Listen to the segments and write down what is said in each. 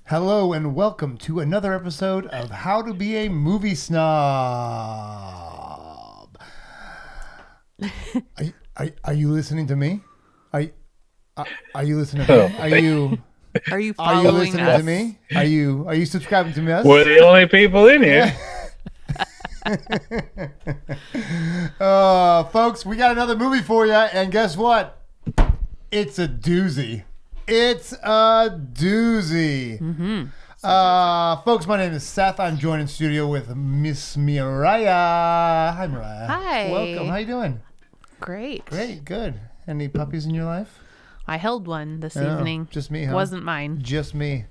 Hello and welcome to another episode of How to Be a Movie Snob. Are you listening to me? Are you listening to me? Are you Are you following listening us? to me? Are you subscribing to us? We're the only people in here. Folks, we got another movie for you, and guess what? It's a doozy. It's a doozy. Mm-hmm. Folks, my name is Seth. I'm joined in studio with Miss Mariah. Hi, Mariah. Hi. Welcome. How you doing? Great. Great. Good. Any puppies in your life? I held one this Oh, evening. just me, huh? Wasn't mine. Just me.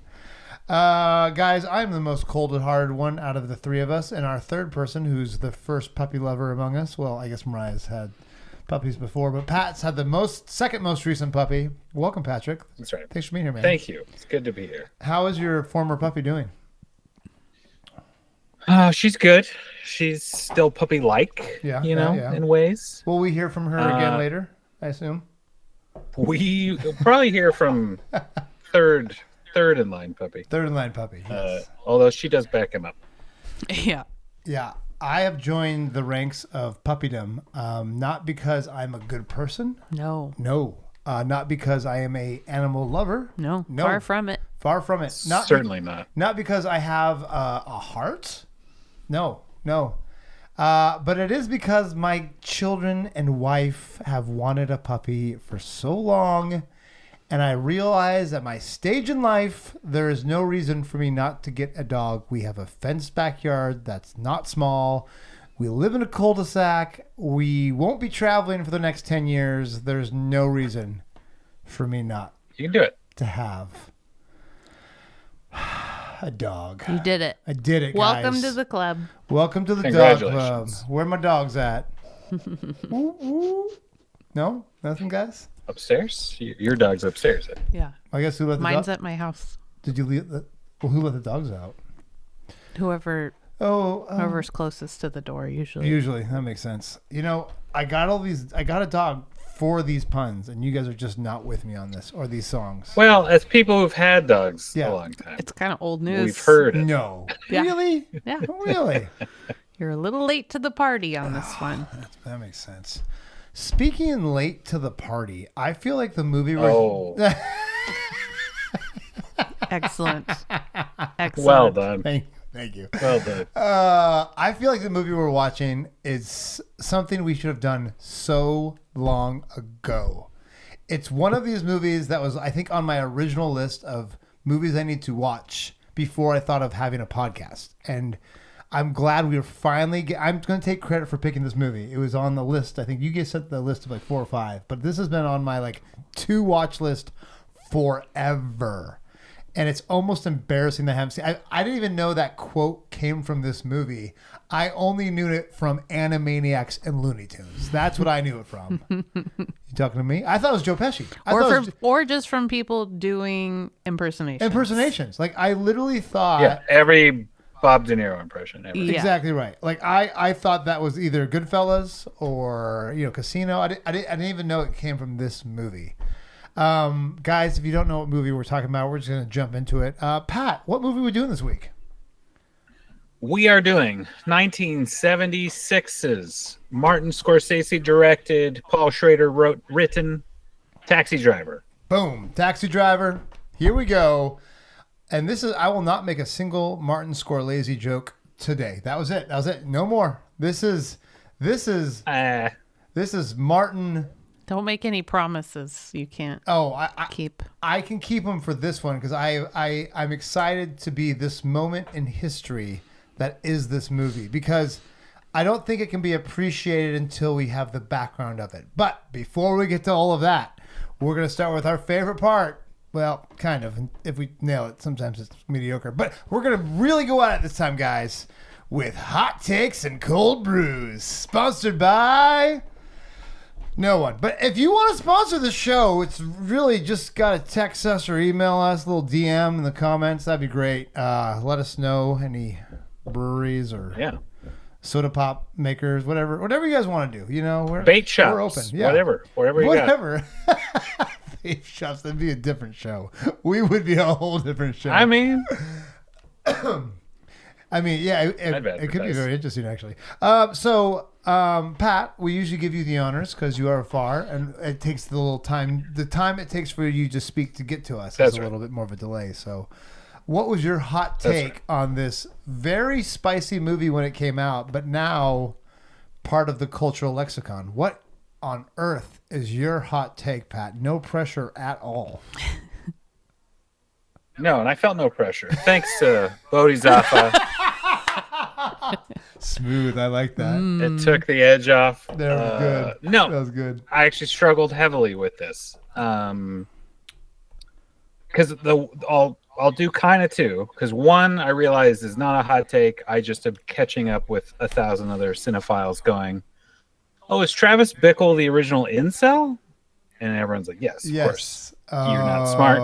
Guys, I'm the most cold-hearted one out of the three of us, and our third person, who's the first puppy lover among us. Well, I guess Mariah's had puppies before, but Pat's had the second most recent puppy. Welcome, Patrick. That's right. Thanks for being here, man. Thank you. It's good to be here. How is your former puppy doing? She's good. She's still puppy-like, Yeah, in ways. Will we hear from her again later, I assume? We'll probably hear from third in line puppy. Third in line puppy. Yes. Although she does back him up. Yeah. Yeah. I have joined the ranks of puppydom, not because I'm a good person. No. No. Not because I am a animal lover. No. No. Far from it. Far from it. Certainly not. Not because I have a heart. No. But it is because my children and wife have wanted a puppy for so long, and I realize at my stage in life, there is no reason for me not to get a dog. We have a fenced backyard that's not small. We live in a cul-de-sac. We won't be traveling for the next 10 years. There's no reason for me not You can do it. to have a dog. You did it. I did it, guys. Welcome to the club. Welcome to the dog club. Congratulations. Where my dogs at? Ooh, ooh. No? Nothing, guys? Upstairs? Your dog's upstairs. Yeah. I guess who let the Mine's dog? at my house. Did you leave the... Well, who let the dogs out? Whoever's closest to the door usually. Usually. That makes sense. You know, I got a dog for these puns, and you guys are just not with me on this, or these songs. Well, as people who've had dogs Yeah. a long time, It's kind of old news. we've heard it. No. Yeah. Really? Yeah. Really? You're a little late to the party on this one. That makes sense. Speaking late to the party, I feel like the movie... Oh. Excellent. Excellent. Well done. Thank you. Well done. I feel like the movie we're watching is something we should have done so long ago. It's one of these movies that was, I think, on my original list of movies I need to watch before I thought of having a podcast. And I'm glad we were finally... I'm going to take credit for picking this movie. It was on the list. I think you guys sent the list of like 4 or 5. But this has been on my like 2 watch list forever. And it's almost embarrassing that I haven't seen. I didn't even know that quote came from this movie. I only knew it from Animaniacs and Looney Tunes. That's what I knew it from. You talking to me? I thought it was Joe Pesci. Or just from people doing impersonations. Impersonations. Like I literally thought. Yeah, every Bob De Niro impression ever. Yeah. Exactly right. Like I thought that was either Goodfellas or Casino. I didn't even know it came from this movie. Guys, if you don't know what movie we're talking about, we're just going to jump into it. Pat, what movie are we doing this week? We are doing 1976's Martin Scorsese directed, Paul Schrader written Taxi Driver. Boom. Taxi Driver. Here we go. And I will not make a single Martin Scorsese joke today. That was it. No more. This is Martin. Don't make any promises you can't keep. I can keep them for this one because I'm excited to be this moment in history that is this movie, because I don't think it can be appreciated until we have the background of it. But before we get to all of that, we're going to start with our favorite part. Well, kind of. If we nail it, sometimes it's mediocre. But we're going to really go at it this time, guys, with Hot Takes and Cold Brews, sponsored by... No one. But if you want to sponsor the show, it's really just got to text us or email us, a little DM in the comments. That'd be great. Let us know any breweries or soda pop makers, whatever you guys want to do. We're bait shops, we're open. Yeah. whatever you got. Whatever. Vape shops. That'd be a different show. We would be a whole different show. I mean, yeah, it could be very interesting, actually. Pat, we usually give you the honors because you are far, and it takes the time it takes for you to speak to get to us. That's a little bit more of a delay. So, what was your hot take on this very spicy movie when it came out, but now part of the cultural lexicon? What on earth is your hot take, Pat? No pressure at all. No, and I felt no pressure. Thanks to Bodhisattva. Smooth. I like that. It took the edge off. That was good. No, that was good. I actually struggled heavily with this. Because I'll do kind of two. Because one, I realize is not a hot take. I just am catching up with 1,000 other cinephiles going, oh, is Travis Bickle the original incel? And everyone's like, yes, of course. You're not smart.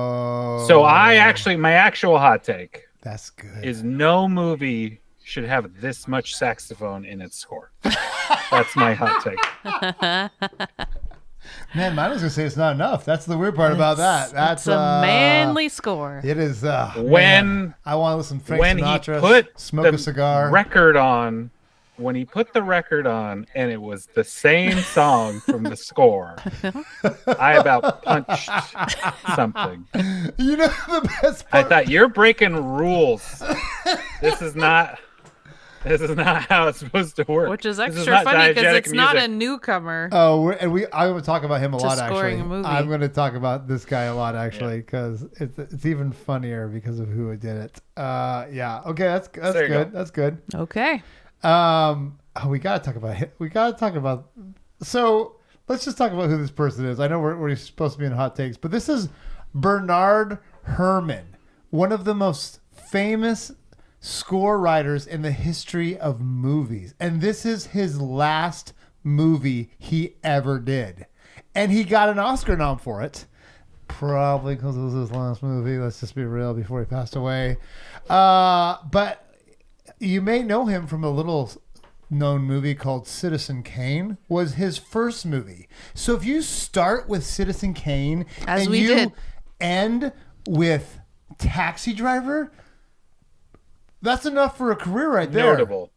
So my actual hot take that's good. Is no movie should have this much saxophone in its score. That's my hot take. Man, mine was going to say it's not enough. That's the weird part about that. That's a manly score. It is. When I want to listen to Frank Sinatra, he put smoke a cigar. When he put the record on and it was the same song from the score, I about punched something. You know the best part? I thought, you're breaking rules. This is not how it's supposed to work. Which is extra funny because it's not a newcomer. Oh, I'm going to talk about him a lot, actually. A movie. I'm going to talk about this guy a lot, actually, because it's even funnier because of who did it. Yeah. Okay, that's good. That's good. Okay. We gotta talk about it. So let's just talk about who this person is. I know we're supposed to be in hot takes, but this is Bernard Herrmann, one of the most famous score writers in the history of movies, and this is his last movie he ever did, and he got an Oscar nom for it. Probably because it was his last movie. Let's just be real, before he passed away. But you may know him from a little known movie called Citizen Kane. Was his first movie. So if you start with Citizen Kane end with Taxi Driver, that's enough for a career right there. Notable.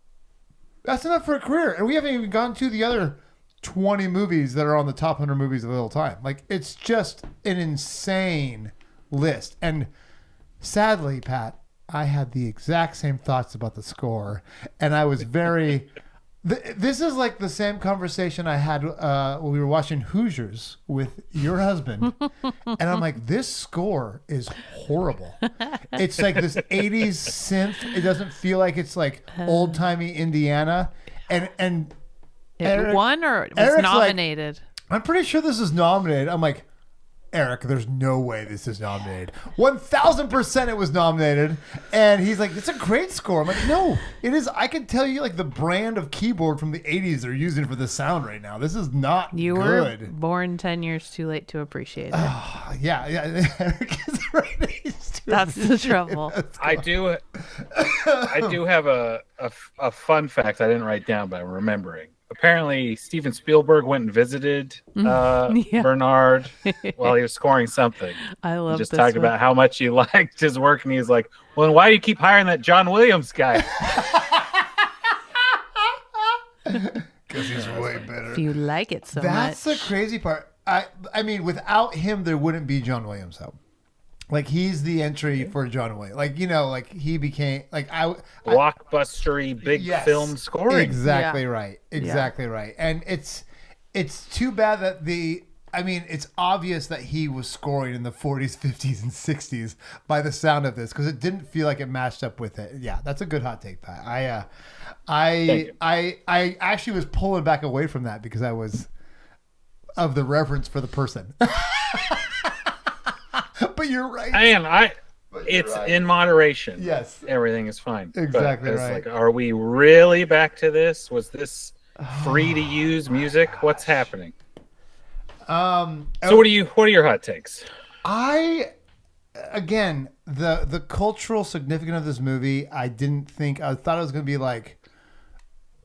That's enough for a career. And we haven't even gone to the other 20 movies that are on the top 100 movies of all time. Like, it's just an insane list. And sadly, Pat, I had the exact same thoughts about the score, and I was very. This is like the same conversation I had when we were watching Hoosiers with your husband, and I'm like, this score is horrible. It's like this 80s synth. It doesn't feel like it's like old timey Indiana, and it won or it was nominated. Like, I'm pretty sure this is nominated. I'm like, Eric, there's no way this is nominated. 1,000% it was nominated. And he's like, it's a great score. I'm like, no, it is. I can tell you like the brand of keyboard from the 80s they're using for the sound right now. This is not good. You were born 10 years too late to appreciate it. Yeah. Eric is right. That's the trouble. I do have a fun fact I didn't write down, but I'm remembering. Apparently, Steven Spielberg went and visited Bernard while he was scoring something. I love just this talked about how much he liked his work, and he's like, "Well, then why do you keep hiring that John Williams guy?" Because he's way better. If you like it so That's much. the crazy part. I mean, without him, there wouldn't be John Williams, though. Like, he's the entry for John Williams. Like, you know, like he became like blockbustery big film scoring. Exactly right. Exactly right. And it's too bad that it's obvious that he was scoring in the 40s, 50s, and 60s by the sound of this, because it didn't feel like it matched up with it. Yeah, that's a good hot take, Pat. I actually was pulling back away from that because I was of the reverence for the person. But you're right. It's right. In moderation. Yes. Everything is fine. Exactly but right. Like, are we really back to this? Was this free to use music? What's happening? So what are your hot takes? Again, the cultural significance of this movie, I thought it was going to be like,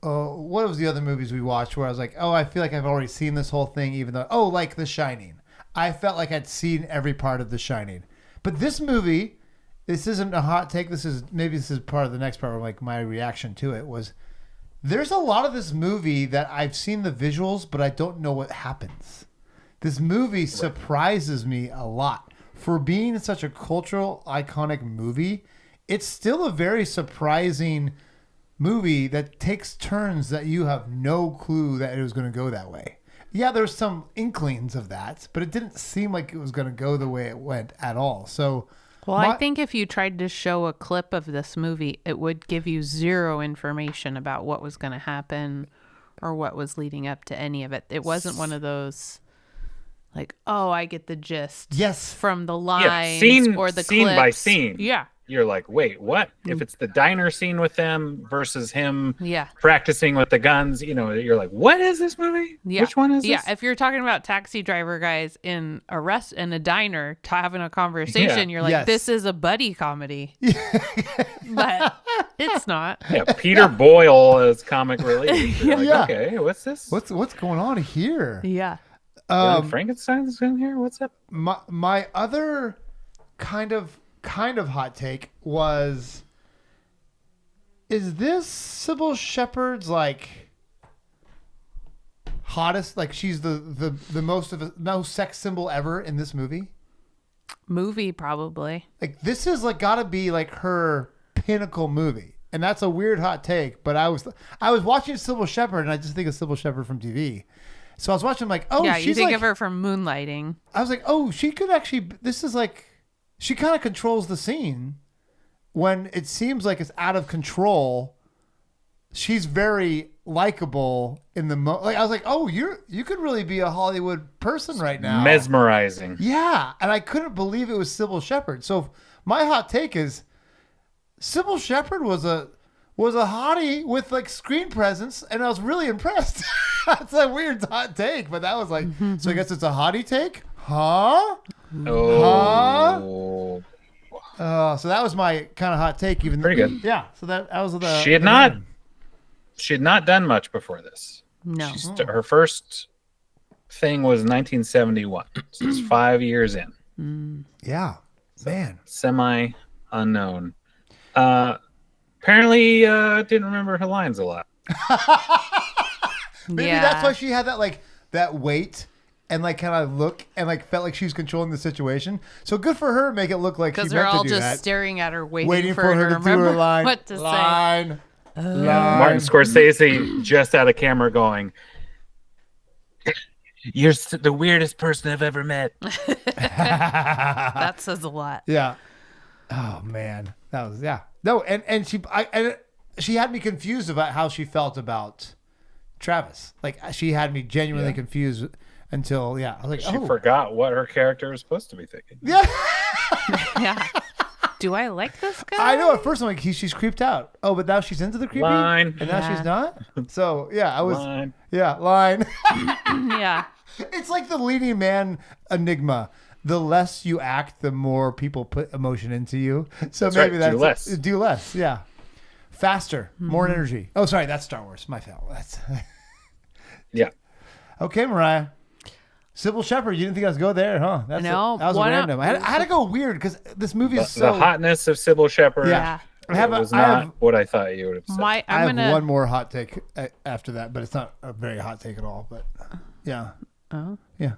what was the other movies we watched where I was like, oh, I feel like I've already seen this whole thing, even though, like The Shining. I felt like I'd seen every part of The Shining. But this movie, this isn't a hot take. This is part of the next part where like my reaction to it was there's a lot of this movie that I've seen the visuals, but I don't know what happens. This movie surprises me a lot. For being such a cultural, iconic movie, it's still a very surprising movie that takes turns that you have no clue that it was going to go that way. Yeah, there's some inklings of that, but it didn't seem like it was going to go the way it went at all. So, well, I think if you tried to show a clip of this movie, it would give you zero information about what was going to happen or what was leading up to any of it. It wasn't one of those like, oh, I get the gist. Yes. From the lines or the scene clips. by scene. Yeah. You're like, wait, what? If it's the diner scene with them versus him Yeah. practicing with the guns, you know, you're like, what is this movie? Yeah. Which one is this? Yeah, if you're talking about taxi driver guys in a diner having a conversation, you're like, this is a buddy comedy. But it's not. Yeah, Peter Boyle as comic relief. You're like, Yeah. okay, what's this? What's going on here? Yeah. Frankenstein's in here? What's up? My other kind of hot take was, is this Sybil Shepherd's like hottest, like she's the most sex symbol ever in this movie? Movie, probably. Like this is like gotta be like her pinnacle movie. And that's a weird hot take, but I was watching Sybil Shepherd and I just think of Sybil Shepherd from TV. So I was watching like, oh, yeah, she's you think like, of her from Moonlighting. I was like, oh, she could actually, this is like, she kind of controls the scene when it seems like it's out of control. She's very likable in the like. I was like, oh, you could really be a Hollywood person right now. Mesmerizing. Yeah, and I couldn't believe it was Sybil Shepherd. So my hot take is, Sybil Shepherd was a hottie with like screen presence, and I was really impressed. That's a weird hot take, but that was like, so I guess it's a hottie take, huh? Oh. Huh? So that was my kind of hot take. Even pretty good. Yeah. So that was the. She had not done much before this. No. Her first thing was 1971. So it's 5 years in. Yeah, man. Semi unknown. Apparently didn't remember her lines a lot. Maybe that's why she had that like that weight and like kind of look and like felt like she was controlling the situation. So good for her. Make it look like she meant to do that. Because they're all just staring at her, waiting for her to do her line. What to say. Line. Martin Scorsese just out of camera going, "You're the weirdest person I've ever met." That says a lot. Yeah. Oh man, that was No, and she had me confused about how she felt about Travis. Like she had me genuinely confused until I was like, she forgot what her character was supposed to be thinking. Yeah. Yeah. Do I like this guy? I know at first I'm like she's creeped out. Oh, but now she's into the creepy, line, and now she's not. So I was line. Line. Yeah. It's like the leading man enigma. The less you act, the more people put emotion into you. So maybe that's do less. Do less. Yeah. Faster, more energy. Oh, sorry, that's Star Wars. My fault. That's Yeah. Okay, Mariah. Sybil Shepherd, you didn't think I was go there, huh? That was random. I had to go weird because this movie is the hotness of Sybil Shepherd. Yeah. Was not what I thought you would have said. I have one more hot take after that, but it's not a very hot take at all. But yeah. Oh. Yeah.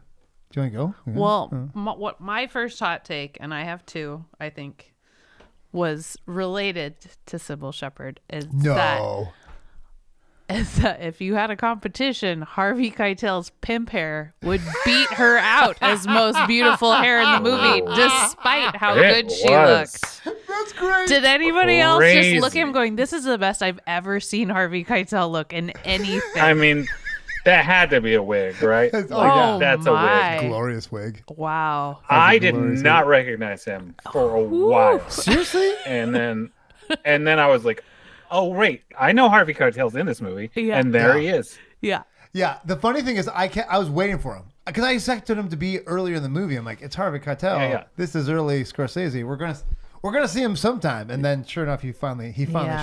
Do you want to go? Yeah. Well, what my first hot take, and I have two, I think, was related to Sybil Shepherd is that if you had a competition, Harvey Keitel's pimp hair would beat her out as most beautiful hair in the movie, despite how good she looked. That's great. Did anybody else just look at him going, this is the best I've ever seen Harvey Keitel look in anything? I mean, that had to be a wig, right? That's a wig. Glorious wig. Wow. I did not recognize him for a while. Seriously? And then I was like, oh, wait, I know Harvey Keitel's in this movie. Yeah. And there he is. Yeah. Yeah. The funny thing is I was waiting for him because I expected him to be earlier in the movie. I'm like, it's Harvey Keitel. Yeah. This is early Scorsese. we're gonna see him sometime. And then, sure enough, he finally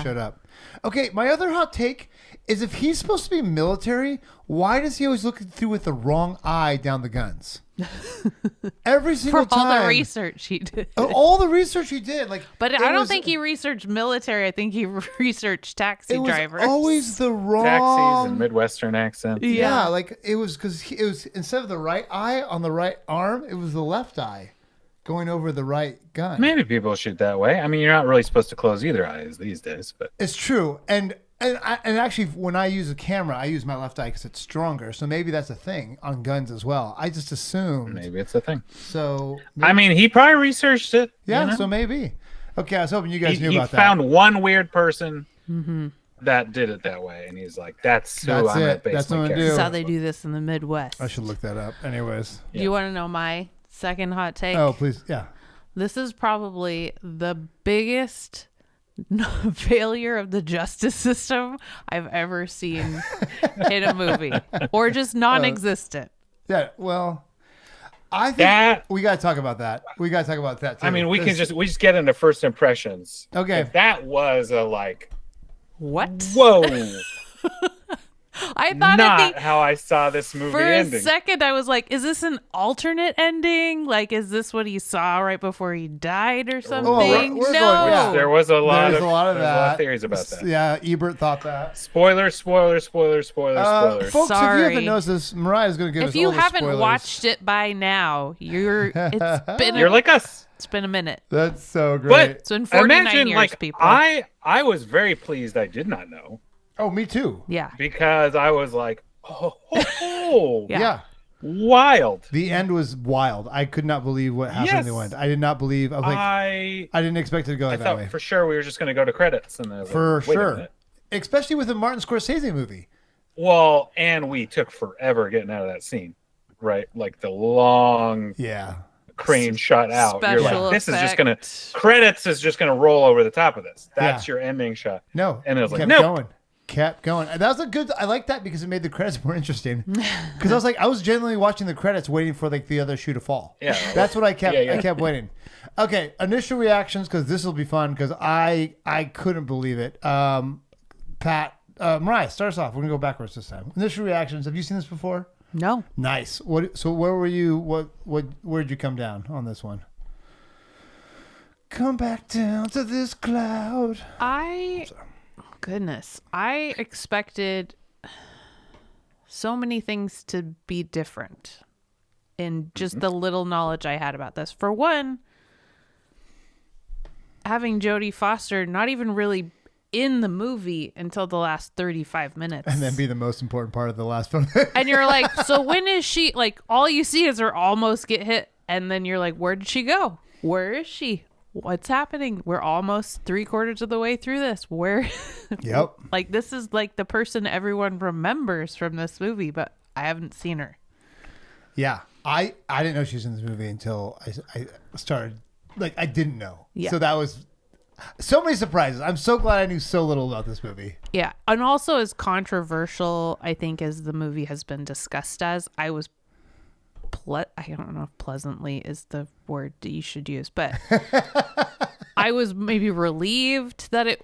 showed up. Okay, my other hot take is if he's supposed to be military, why does he always look through with the wrong eye down the guns? Every single time. For all the research he did. All the research he did. But I don't think he researched military. I think he researched taxi drivers. Always the wrong. Taxis and Midwestern accents. Yeah, it was because it was instead of the right eye on the right arm, it was the left eye going over the right gun. Maybe people shoot that way. I mean, you're not really supposed to close either eyes these days, but it's true. And actually, when I use a camera, I use my left eye because it's stronger. So maybe that's a thing on guns as well. I just assumed. Maybe it's a thing. So I mean, he probably researched it. Yeah, so maybe. Okay, I was hoping you guys knew about that. He found one weird person that did it that way, and he's like, "That's who I'm gonna base my character." That's how they do this in the Midwest. I should look that up. Anyways, do you want to know my second hot take? Oh, please, yeah. This is probably the biggest failure of the justice system I've ever seen in a movie, or just non-existent. Yeah, well, I think we got to talk about that. We got to talk about that too. I mean, we just get into first impressions. Okay, if that was a what? Whoa. I thought not how I saw this movie ending. For a second, I was like, "Is this an alternate ending? Like, is this what he saw right before he died, or something?" No, there was a lot of theories about that. Yeah, Ebert thought that. Spoilers. Folks, Sorry. if you haven't noticed this, Mariah's going to give us all the spoilers. If you haven't watched it by now, you're like us. It's been a minute. That's so great. But it's been 49 imagine, years, people. I was very pleased I did not know. Oh, me too. Yeah. Because I was like, yeah. Wild. The end was wild. I could not believe what happened in the end. I did not believe. I didn't expect it to go that way. I thought for sure we were just going to go to credits. And for sure. Especially with a Martin Scorsese movie. Well, and we took forever getting out of that scene, right? Like the long crane shot out. You're like, this is just going to, credits is just going to roll over the top of this. That's your ending shot. No. And it was like, kept going. And that was a good, I like that because it made the credits more interesting. Because I was genuinely watching the credits waiting for the other shoe to fall. Yeah. That's what I kept, I kept waiting. Okay. Initial reactions, because this will be fun because I couldn't believe it. Pat, Mariah, start us off. We're going to go backwards this time. Initial reactions. Have you seen this before? No. Nice. So where were you? Where'd you come down on this one? Come back down to this cloud. Goodness, I expected so many things to be different in just the little knowledge I had about this. For one, having Jodie Foster not even really in the movie until the last 35 minutes. And then be the most important part of the last film. And you're like, so when is she, all you see is her almost get hit. And then you're like, where did she go? Where is she? What's happening? We're almost 3/4 of the way through this. Where? Yep. This is the person everyone remembers from this movie, but I haven't seen her. Yeah. I didn't know she was in this movie until I started. I didn't know. Yeah. So that was so many surprises. I'm so glad I knew so little about this movie. Yeah. And also as controversial, I think, as the movie has been discussed as, I was I don't know if pleasantly is the word that you should use, but I was maybe relieved that it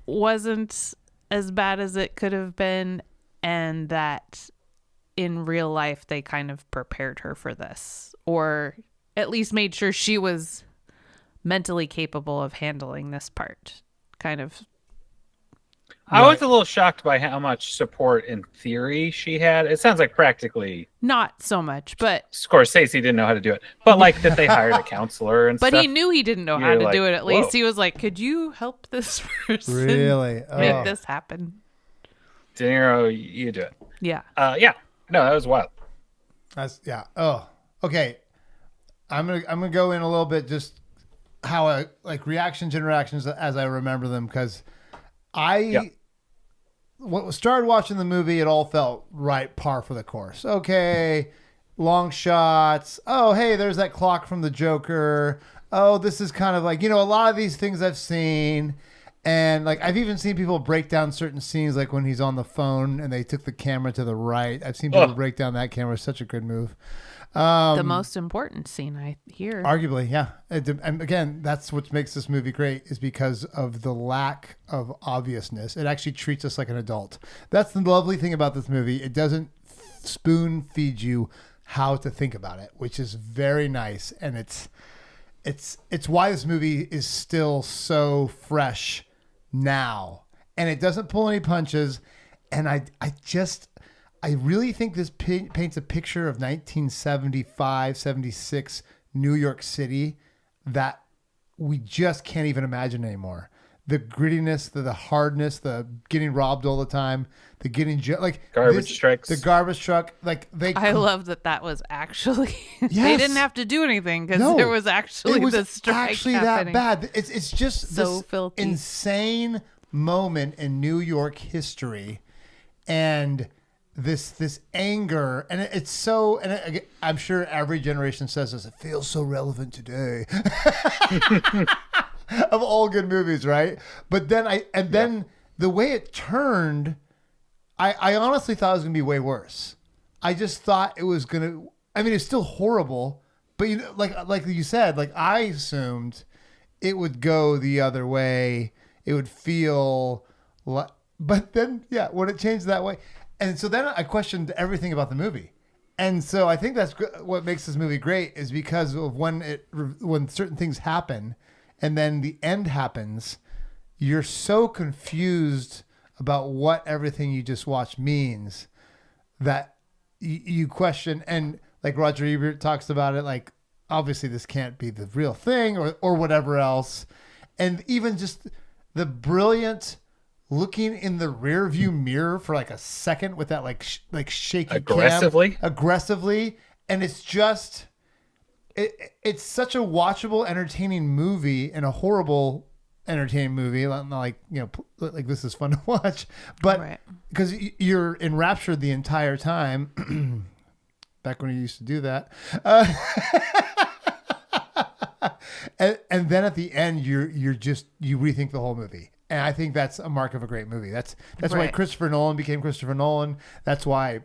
wasn't as bad as it could have been, and that in real life they kind of prepared her for this, or at least made sure she was mentally capable of handling this part. Kind of. I was a little shocked by how much support in theory she had. It sounds like practically not so much, but Scorsese didn't know how to do it. But that they hired a counselor and stuff. But he knew he didn't know how to do it. At least he was like, "Could you help this person really make this happen?" De Niro, you do it. Yeah. Yeah. No, that was wild. Oh, okay. I'm gonna go in a little bit just how I reactions, interactions as I remember them, because started watching the movie, it all felt right, par for the course. Okay, long shots. Oh, hey, there's that clock from the Joker. Oh, this is kind of a lot of these things I've seen. And I've even seen people break down certain scenes, like when he's on the phone and they took the camera to the right. I've seen people break down that camera. Such a good move. The most important scene I hear. Arguably, yeah. And again, that's what makes this movie great is because of the lack of obviousness. It actually treats us like an adult. That's the lovely thing about this movie. It doesn't spoon feed you how to think about it, which is very nice. And it's why this movie is still so fresh now. And it doesn't pull any punches. And I really think this paints a picture of 1975, 76 New York City that we just can't even imagine anymore. The grittiness, the hardness, the getting robbed all the time, the getting garbage trucks, the garbage truck. I love that was actually yes. They didn't have to do anything because there was actually the strike happening. That bad. It's just so this filthy, insane moment in New York history, and this anger, and it's so, and I'm sure every generation says this, it feels so relevant today of all good movies, right? But then then the way it turned, I honestly thought it was gonna be way worse. I just thought it was gonna, I mean, it's still horrible, but you know, like you said, like I assumed it would go the other way. It would feel like, but then when it changed that way. And so then I questioned everything about the movie. And so I think that's what makes this movie great is because of when certain things happen and then the end happens, you're so confused about what everything you just watched means that you question. And like Roger Ebert talks about it, like, obviously this can't be the real thing or whatever else. And even just the brilliant looking in the rear view mirror for like a second with that like shaky aggressively, and it's just it's such a watchable, entertaining movie and a horrible, entertaining movie. Like, you know, like this is fun to watch, but because you're enraptured the entire time. Back when you used to do that, and then at the end, you rethink the whole movie. And I think that's a mark of a great movie. That's why Christopher Nolan became Christopher Nolan. That's why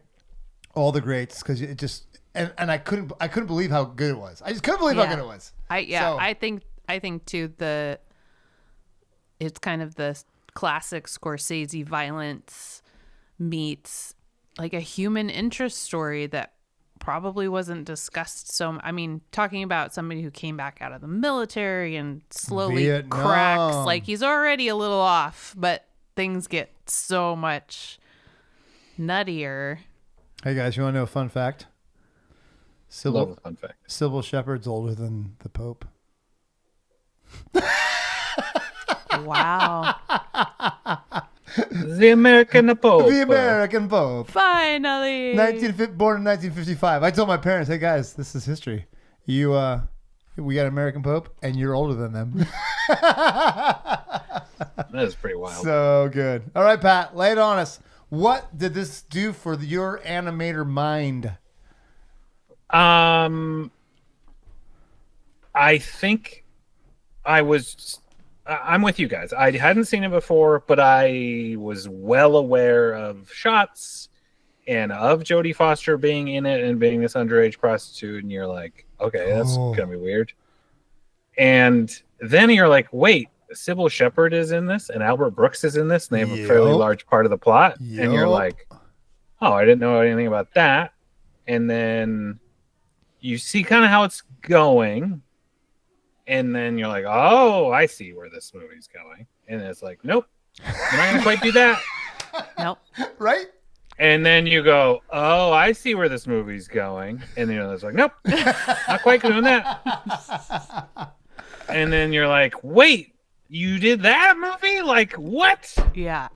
all the greats, because it just and I couldn't believe how good it was. I just couldn't believe how good it was. I think too it's kind of the classic Scorsese violence meets like a human interest story that probably wasn't discussed. So, I mean, talking about somebody who came back out of the military and slowly cracks, like he's already a little off, but things get so much nuttier. Hey guys, you want to know a fun fact? Love a fun fact. Sybil Shepherd's older than the Pope. Wow. The American Pope. The American Pope. Finally. Born in 1955. I told my parents, hey guys, this is history. We got an American Pope, and you're older than them. That is pretty wild. So good. All right, Pat, lay it on us. What did this do for your animator mind? I think I'm with you guys. I hadn't seen it before, but I was well aware of shots and of Jodie Foster being in it and being this underage prostitute. And you're like, okay, that's going to be weird. And then you're like, wait, Sybil Shepherd is in this and Albert Brooks is in this. And they have a fairly large part of the plot. Yep. And you're like, oh, I didn't know anything about that. And then you see kind of how it's going. And then you're like, oh, I see where this movie's going. And it's like, nope, you're not going to quite do that. Nope. Right? And then you go, oh, I see where this movie's going. And then it's like, nope, not quite doing that. And then you're like, wait, you did that movie? Like, what? Yeah.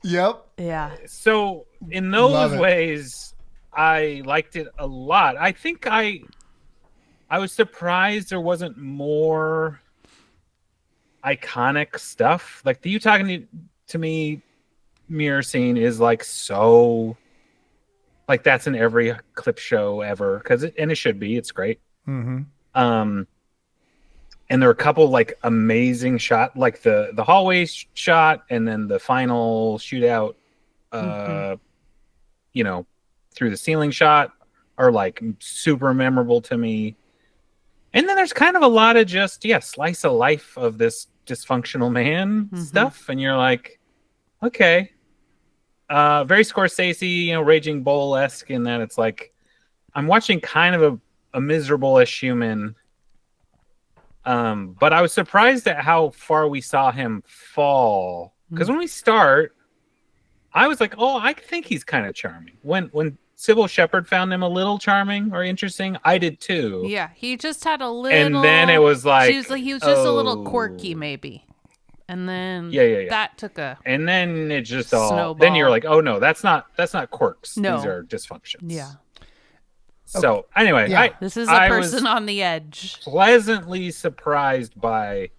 Yep. Yeah. So in those ways, I liked it a lot. I think I was surprised there wasn't more iconic stuff. Like the You Talking to Me mirror scene is like so, like that's in every clip show ever and it should be. It's great. Mm-hmm. And there are a couple like amazing shot, like the hallway shot, and then the final shootout. You know, through the ceiling shot are like super memorable to me. And then there's kind of a lot of just slice of life of this dysfunctional man stuff, and you're like, okay, very Scorsese, Raging Bull-esque in that it's like I'm watching kind of a miserable-ish human. But I was surprised at how far we saw him fall. Because when we start, I was like, oh, I think he's kind of charming. When Sybil Shepherd found him a little charming or interesting, I did too. Yeah, he just had a little. And then it was like, he was just a little quirky, maybe. And then that took a. And then it just all. Snowball. Then you're like, oh no, that's not quirks. No. These are dysfunctions. Yeah. So anyway, this is a person on the edge. Pleasantly surprised by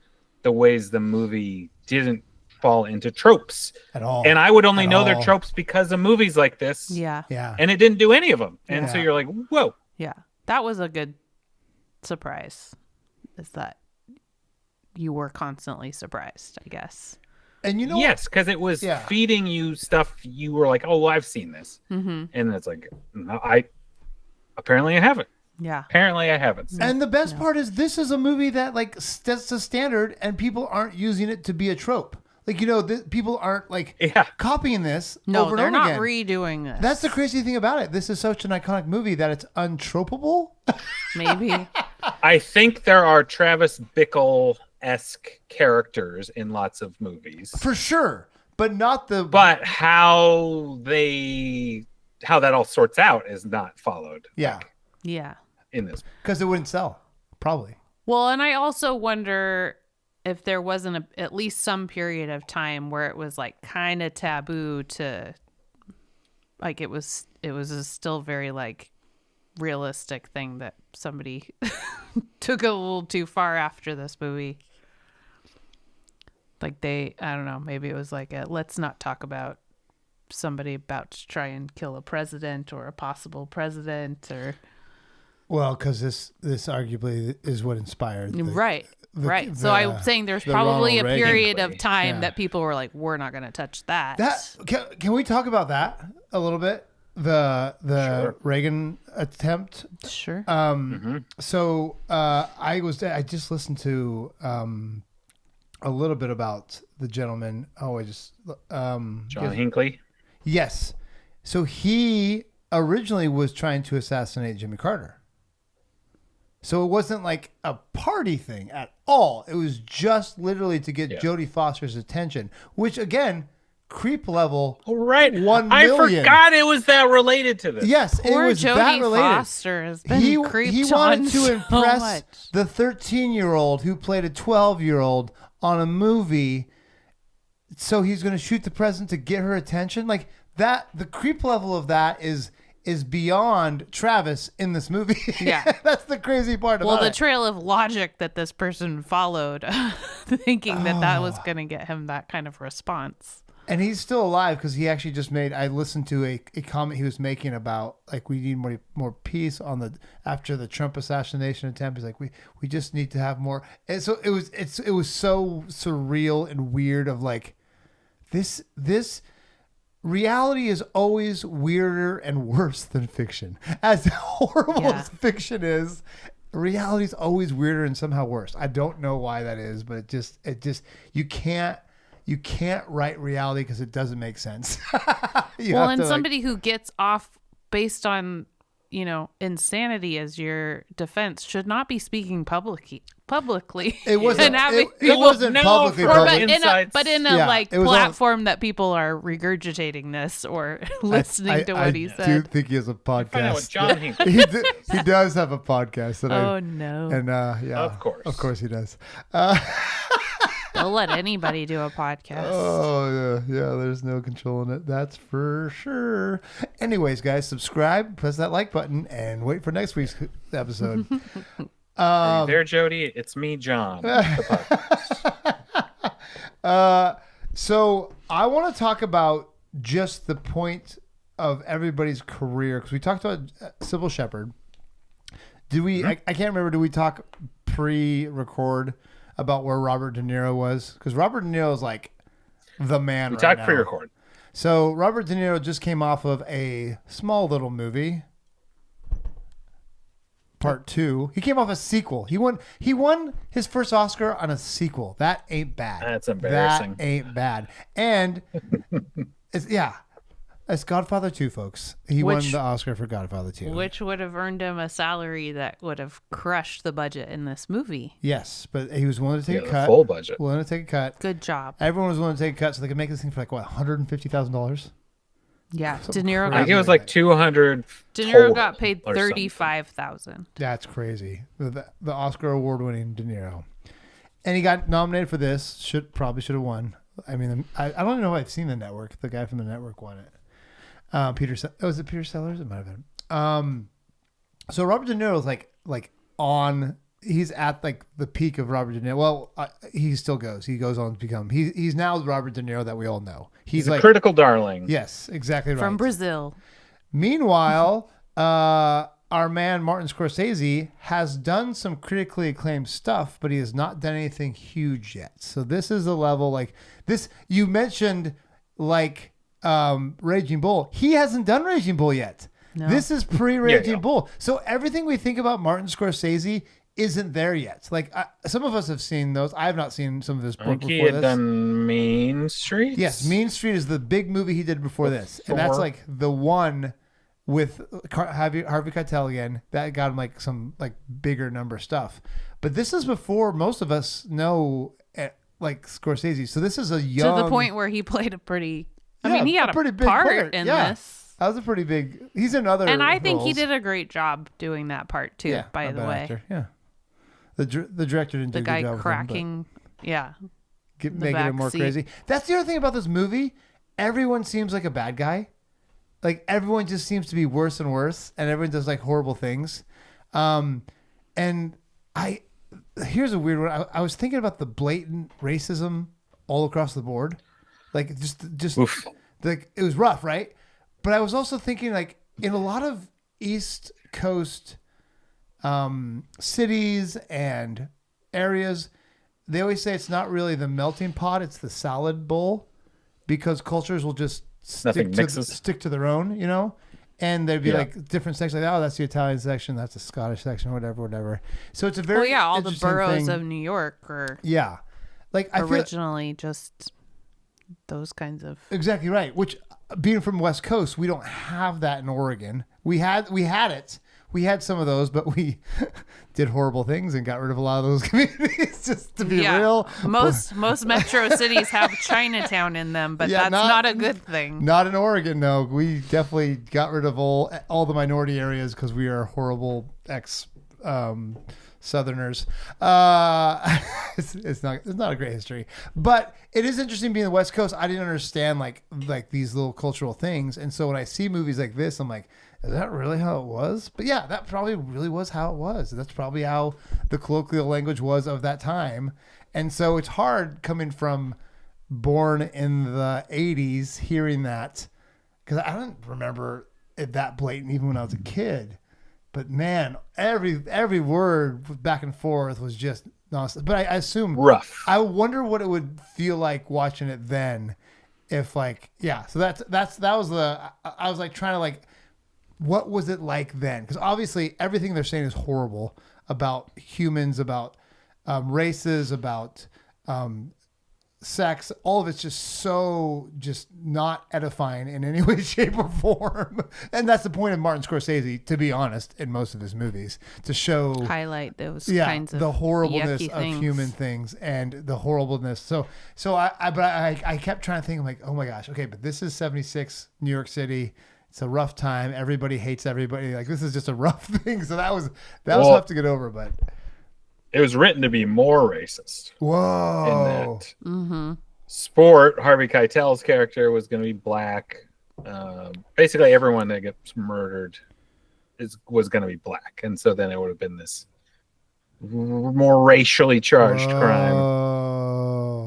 the ways the movie didn't fall into tropes at all, and I would only know they're tropes because of movies like this. Yeah. And it didn't do any of them, and so you're like, whoa. Yeah, that was a good surprise. Is that you were constantly surprised, I guess. And yes, because it was feeding you stuff you were like, oh, well, I've seen this, and it's like, no, apparently I haven't. Yeah. Apparently I haven't. And the best part is this is a movie that like sets the standard, and people aren't using it to be a trope. Like, people aren't like copying this over and over again. No, they're not redoing this. That's the crazy thing about it. This is such an iconic movie that it's untropeable. Maybe. I think there are Travis Bickle-esque characters in lots of movies. For sure. But not the... But how that all sorts out is not followed. Yeah. Yeah. In this. Because it wouldn't sell. Probably. Well, and I also wonder if there wasn't at least some period of time where it was like kind of taboo to, like, it was a still very like realistic thing that somebody took a little too far after this movie. Like I don't know, maybe it was like let's not talk about somebody about to try and kill a president or a possible president or. Well, because this arguably is what inspired. Right. So I'm saying there's probably a period of time that people were like, we're not going to touch that. Can we talk about that a little bit? The Sure. Reagan attempt. Sure. So I just listened to a little bit about the gentleman. John Hinckley. Yes. So he originally was trying to assassinate Jimmy Carter. So it wasn't like a party thing at all. It was just literally to get Jodie Foster's attention, which again, creep level. Oh, right. 1 million. I forgot it was that related to this. Yes, Poor it was Jodie that related. Foster has been creeped he wanted to so impress much. the 13-year-old who played a 12-year-old on a movie. So he's going to shoot the president to get her attention. Like that, the creep level of that is beyond Travis in this movie. Yeah. That's the crazy part about it. Well, the trail of logic that this person followed, thinking that was going to get him that kind of response. And he's still alive because he actually just I listened to a comment he was making about like we need more peace after the Trump assassination attempt. He's like we just need to have more. And so it was so surreal and weird of like this reality is always weirder and worse than fiction. As horrible as fiction is, reality is always weirder and somehow worse. I don't know why that is, but it just you can't write reality because it doesn't make sense. Somebody who gets off based on, insanity as your defense should not be speaking publicly. It wasn't. It wasn't publicly. But in a platform that people are regurgitating this or listening to what he said. I do think he has a podcast. Find out what John Hinckley. He does have a podcast. No. And of course he does. They'll let anybody do a podcast. Oh, yeah. There's no controlling it. That's for sure. Anyways, guys, subscribe, press that like button, and wait for next week's episode. Are you there, Jody? It's me, John. So I want to talk about just the point of everybody's career, because we talked about Sybil Shepherd. Did we? I can't remember. Did we talk pre-record about where Robert De Niro was? Because Robert De Niro is like the man. We right talked now. pre-record. So Robert De Niro just came off of a small little movie Part 2. He came off a sequel. He won his first Oscar on a sequel. That ain't bad. That's embarrassing. That ain't bad. And it's Godfather 2, folks. He won the Oscar for Godfather 2. Which would have earned him a salary that would have crushed the budget in this movie. Yes, but he was willing to take a cut. Full budget. Willing to take a cut. Good job. Everyone was willing to take a cut so they could make this thing for like, what, $150,000? Yeah, De Niro I got think it was like 200. De Niro got paid $35,000. That's crazy. The Oscar award-winning De Niro, and he got nominated for this. Probably should have won. I mean, I don't even know if I've seen The Network. The guy from The Network won it. Was it Peter Sellers? It might have been. So Robert De Niro is like on. He's at like the peak of Robert De Niro. Well, he still goes. He goes on to become. He's now the Robert De Niro that we all know. He's like a critical darling. Yes, exactly right. From Brazil. Meanwhile, our man Martin Scorsese has done some critically acclaimed stuff, but he has not done anything huge yet. So this is a level like this. You mentioned like Raging Bull. He hasn't done Raging Bull yet. No. This is pre-Raging Bull. So everything we think about Martin Scorsese isn't there yet. Like some of us have seen those. I have not seen some of his work before this. He had done Mean Streets. Yes, Mean Street is the big movie he did before this, and that's like the one with Harvey Keitel again that got him like some like bigger number stuff. But this is before most of us know like Scorsese. So this is a young to the point where he played a pretty. I mean, he had a pretty big part in this. That was a pretty big. He's in other. And I think roles. He did a great job doing that part too. Yeah, by the way, actor. Yeah. The director didn't do a good job. The guy cracking, making it more crazy. That's the other thing about this movie. Everyone seems like a bad guy. Like everyone just seems to be worse and worse, and everyone does like horrible things. And here's a weird one. I was thinking about the blatant racism all across the board, like just like it was rough, right? But I was also thinking like in a lot of East Coast cities and areas, they always say it's not really the melting pot, it's the salad bowl, because cultures will just stick to their own, you know, and there'd be like different sections like, oh, that's the Italian section, that's the Scottish section, whatever. So it's a very all the boroughs of New York are like originally just those kinds of exactly right. Which being from West Coast, we don't have that in Oregon. We had it. We had some of those, but we did horrible things and got rid of a lot of those communities, just to be real. Most metro cities have Chinatown in them, but that's not a good thing. Not in Oregon, no. We definitely got rid of all the minority areas because we are horrible Southerners. It's not a great history, but it is interesting being the West Coast. I didn't understand like these little cultural things, and so when I see movies like this, I'm like, is that really how it was? But yeah, that probably really was how it was. That's probably how the colloquial language was of that time. And so it's hard coming from born in the 80s hearing that, because I don't remember it that blatant even when I was a kid. But man, every word back and forth was just nonsense. But I assume rough. I wonder what it would feel like watching it then, if like so that was I was like trying to like, what was it like then? Because obviously everything they're saying is horrible about humans, about races, about sex. All of it's just not edifying in any way, shape, or form. And that's the point of Martin Scorsese, to be honest, in most of his movies, to highlight those kinds of the horribleness of things. human things and the horribleness. So I kept trying to think, I'm like, oh my gosh, okay, but this is 76 New York City. It's a rough time. Everybody hates everybody. Like this is just a rough thing. So that was tough to get over, but it was written to be more racist. Whoa. In that Sport, Harvey Keitel's character was going to be black. Basically, everyone that gets murdered was going to be black, and so then it would have been this more racially charged crime.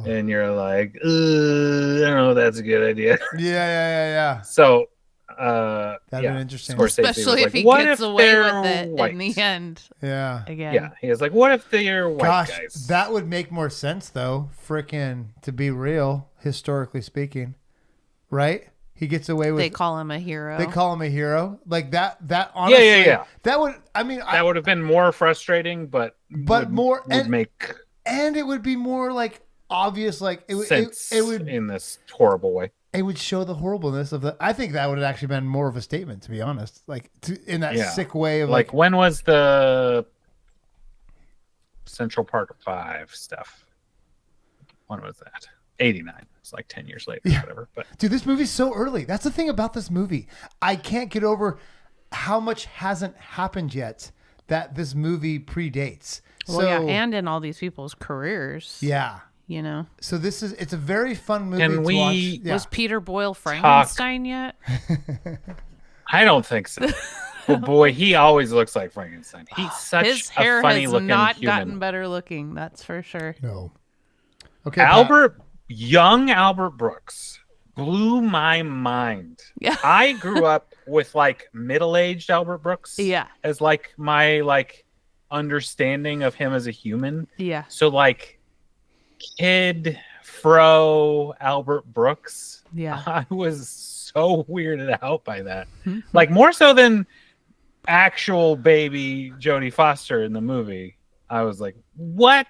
And you're like, I don't know, that's a good idea. Yeah. So. That'd be interesting, especially if he gets away with it white? In the end. Yeah, again. Yeah, he was like, "What if they're white guys?" That would make more sense, though. Freaking, to be real, historically speaking, right? He gets away with. They call him a hero. They call him a hero. Like that. That honestly. Yeah. That would. I mean. That would have been more frustrating, but more would make. And it would be more like obvious. Like it would in this horrible way. It would show the horribleness of the. I think that would have actually been more of a statement, to be honest. Like in that sick way of like when was the Central Park 5 stuff? When was that? 89. It's like 10 years later, or whatever. But dude, this movie's so early. That's the thing about this movie. I can't get over how much hasn't happened yet that this movie predates. Well, yeah, and in all these people's careers. Yeah. You know. So it's a very fun movie Can to we watch. Yeah. Was Peter Boyle Frankenstein yet? I don't think so. But boy, he always looks like Frankenstein. He's such His a hair funny has looking not human. gotten better looking, that's for sure. No. Okay. Pat. Young Albert Brooks blew my mind. Yeah. I grew up with like middle-aged Albert Brooks. Yeah. As like my understanding of him as a human. Yeah. So like kid fro Albert Brooks. Yeah. I was so weirded out by that. Like more so than actual baby Jodie Foster in the movie. I was like, what?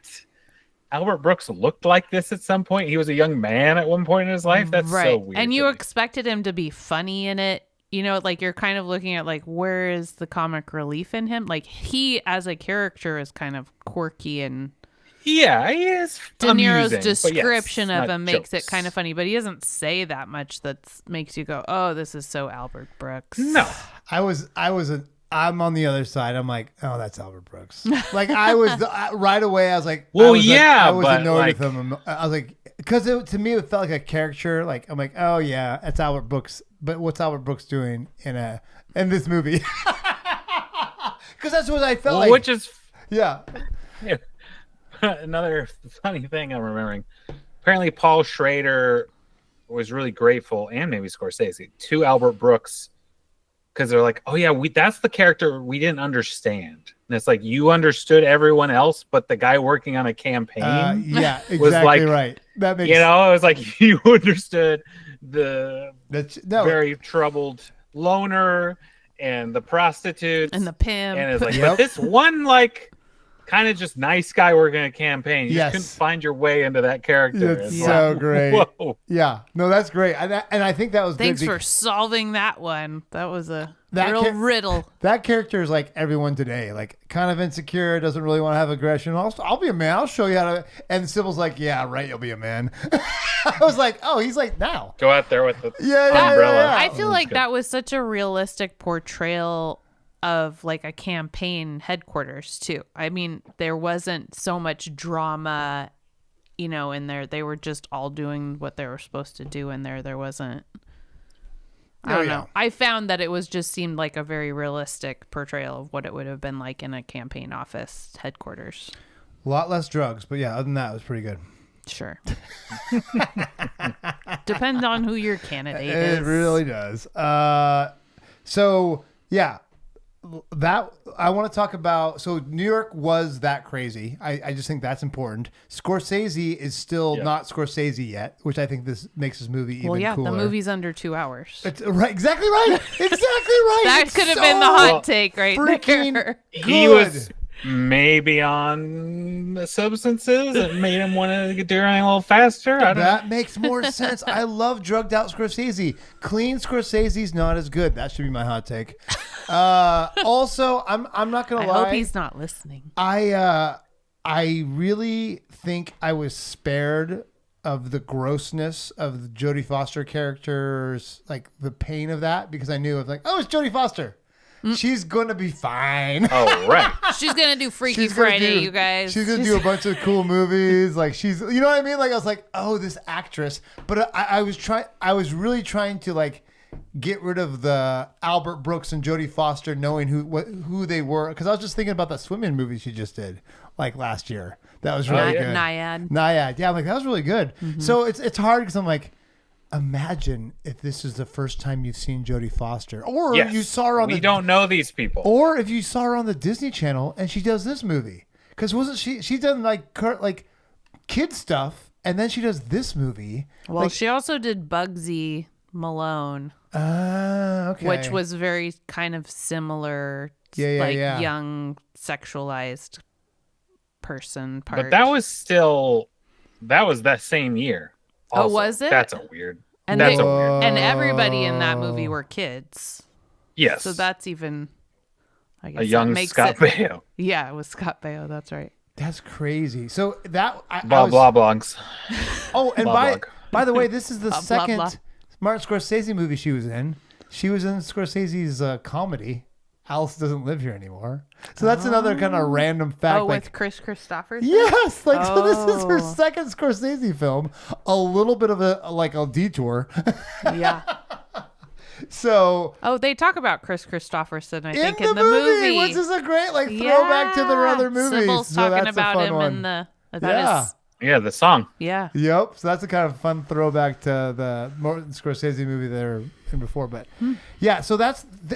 Albert Brooks looked like this at some point. He was a young man at one point in his life. That's so weird. And you expected him to be funny in it. You know, like you're kind of looking at like, where is the comic relief in him? Like he as a character is kind of quirky and yeah, he is. De Niro's amusing, description of him makes jokes. it kind of funny, but he doesn't say that much that makes you go, oh, this is so Albert Brooks. No. I'm on the other side. I'm like, oh, that's Albert Brooks. Like I was right away. I was like, well, I was but annoyed with him. I was like, because to me it felt like a caricature. Like I'm like, oh yeah, it's Albert Brooks. But what's Albert Brooks doing in this movie? Because that's what I felt like. Which is yeah. Another funny thing I'm remembering. Apparently, Paul Schrader was really grateful, and maybe Scorsese, to Albert Brooks. Because they're like, oh, yeah, that's the character we didn't understand. And it's like, you understood everyone else, but the guy working on a campaign yeah, exactly was like, right. That makes it was like, you understood the very troubled loner and the prostitutes. And the pimp. And it's like, but this one, kind of just nice guy working a campaign. You just couldn't find your way into that character. It's so great. Whoa. Yeah. No, that's great. And I think that was Thanks good for solving that one. That was a real riddle. That character is like everyone today, like kind of insecure, doesn't really want to have aggression. I'll be a man. I'll show you how to. And Sybil's like, yeah, right. You'll be a man. I was like, oh, he's like now. Go out there with the umbrella. Yeah. I feel like that was such a realistic portrayal of like a campaign headquarters too. I mean, there wasn't so much drama, in there. They were just all doing what they were supposed to do in there. There wasn't. I don't know. I found that it just seemed like a very realistic portrayal of what it would have been like in a campaign office headquarters. A lot less drugs, but yeah, other than that, it was pretty good. Sure. Depends on who your candidate is. It really does. So yeah. That I want to talk about. So New York was that crazy. I just think that's important. Scorsese is still not Scorsese yet, which I think this makes this movie even cooler. The movie's under 2 hours. It's right, exactly right. Exactly right. That could have been the hot take right there. He was maybe on substances that made him want to get doing a little faster. That makes more sense. I love drugged out Scorsese. Clean Scorsese's not as good. That should be my hot take. Also, I'm not gonna lie. I hope he's not listening. I really think I was spared of the grossness of the Jodie Foster characters, like the pain of that, because I knew it's Jodie Foster. She's gonna be fine. Oh, right. She's gonna do Freaky Friday, you guys. She's gonna do a bunch of cool movies. Like you know what I mean? Like I was like, oh, this actress. But I was really trying to get rid of the Albert Brooks and Jodie Foster knowing who they were, because I was just thinking about that swimming movie she just did last year. That was really good. Naiad. Yeah, I'm like, that was really good. Mm-hmm. So it's hard because I'm like, imagine if this is the first time you've seen Jodie Foster, or you saw her on We don't know these people. Or if you saw her on the Disney Channel and she does this movie, because wasn't she done kid stuff, and then she does this movie. Well, she also did Bugsy Malone, Okay. which was very kind of similar, young sexualized person part. But that was that same year. Also. Oh, was it? That's a weird. And that's a weird. And everybody in that movie were kids. Yes. So that's even, I guess, a young Scott Baio. Yeah, it was Scott Baio. That's right. That's crazy. So that blah blogs. Oh, and blah, by the way, this is the second blah. Martin Scorsese movie she was in. She was in Scorsese's comedy, Alice Doesn't Live Here Anymore. So that's another kind of random fact. Oh, with Chris Christopherson? Yes, so this is her second Scorsese film. A little bit of a detour. Yeah. So. Oh, they talk about Chris Christopherson, I think, in the movie, which is a great throwback to their other movies. Sybil's talking about him in the the song. Yeah. Yep. So that's a kind of fun throwback to the Martin Scorsese movie they were in before. But yeah, so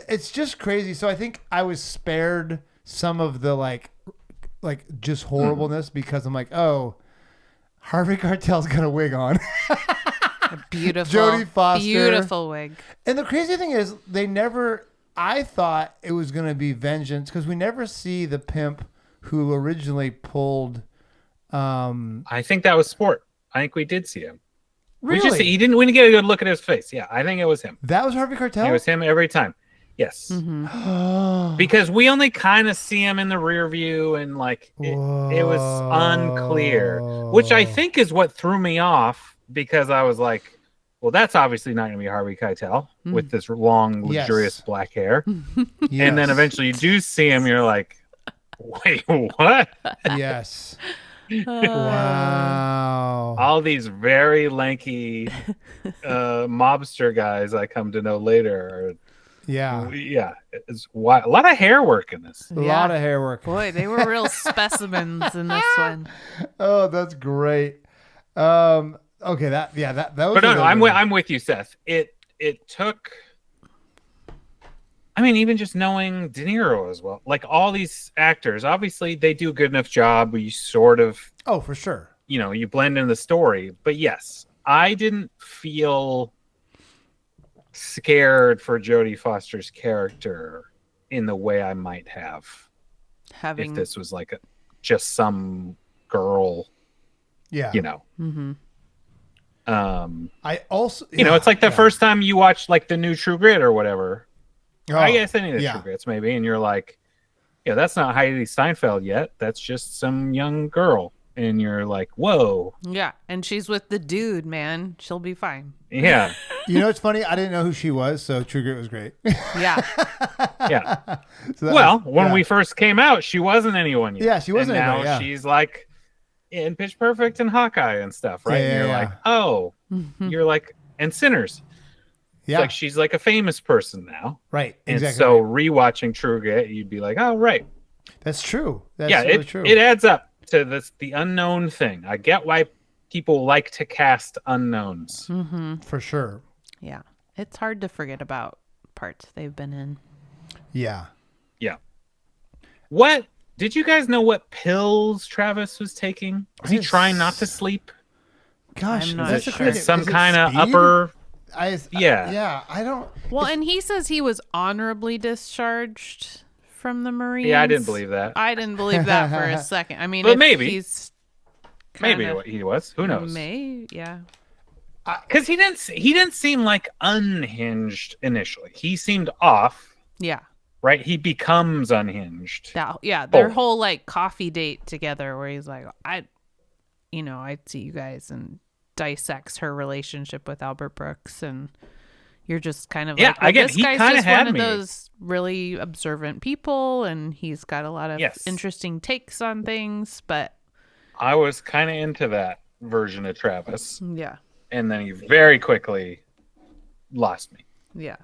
it's just crazy. So I think I was spared some of the like just horribleness because I'm like, oh, Harvey Keitel's got a wig on. A beautiful Jodie Foster. Beautiful wig. And the crazy thing is I thought it was going to be vengeance because we never see the pimp who originally pulled. I think that was Sport. I think we did see him. Really? We didn't get a good look at his face. Yeah, I think it was him. That was Harvey Keitel? It was him every time. Yes. Mm-hmm. Because we only kind of see him in the rear view and it was unclear, which I think is what threw me off because I was like, well, that's obviously not going to be Harvey Keitel with this long, luxurious black hair. Yes. And then eventually you do see him. You're like, wait, what? Yes. Wow. All these very lanky mobster guys I come to know later. Yeah. It's a lot of hair work in this. A lot of hair work. Boy, they were real specimens in this one. Oh, that's great. Okay, that was. But no, I'm with you, Seth. It took. I mean, even just knowing De Niro as well, like all these actors, obviously they do a good enough job where you sort of. Oh, for sure. You blend in the story, but yes, I didn't feel scared for Jodie Foster's character in the way I might have if this was like just some girl. Yeah. Mm-hmm. I also, it's like the first time you watch like the new True Grit or whatever. Oh, I guess any of the True Grits maybe, and you're like, yeah, that's not Heidi Steinfeld yet. That's just some young girl, and you're like, whoa. Yeah, and she's with the dude, man. She'll be fine. Yeah. It's funny. I didn't know who she was, so True Grit was great. Yeah. Yeah. So when we first came out, she wasn't anyone yet. Yeah, she wasn't. And now anybody, she's like in Pitch Perfect and Hawkeye and stuff, right? And you're like, oh, you're like, and Sinners. Yeah. It's like she's like a famous person now. Right. And exactly. so rewatching True Grit, you'd be like, oh, right. That's true. That's really true. It adds up to the unknown thing. I get why people like to cast unknowns. Mm-hmm. For sure. Yeah. It's hard to forget about parts they've been in. Yeah. Yeah. What? Did you guys know what pills Travis was taking? Was he trying not to sleep? Gosh, I'm not that's sure. crazy. Some kind of speed? upper... Yeah, I don't. Well, and he says he was honorably discharged from the Marines. Yeah, I didn't believe that. I didn't believe that for a second. I mean, but maybe he's maybe he was. Who knows? Yeah. Because he didn't seem like unhinged initially. He seemed off. Yeah. Right. He becomes unhinged. Their whole like coffee date together, where he's like, I'd see you guys, and dissects her relationship with Albert Brooks, and you're just kind of like, I get this he guy's kind of just had one me. of those really observant people, and he's got a lot of interesting takes on things. But I was kind of into that version of Travis. Yeah. And then he very quickly lost me. Yeah.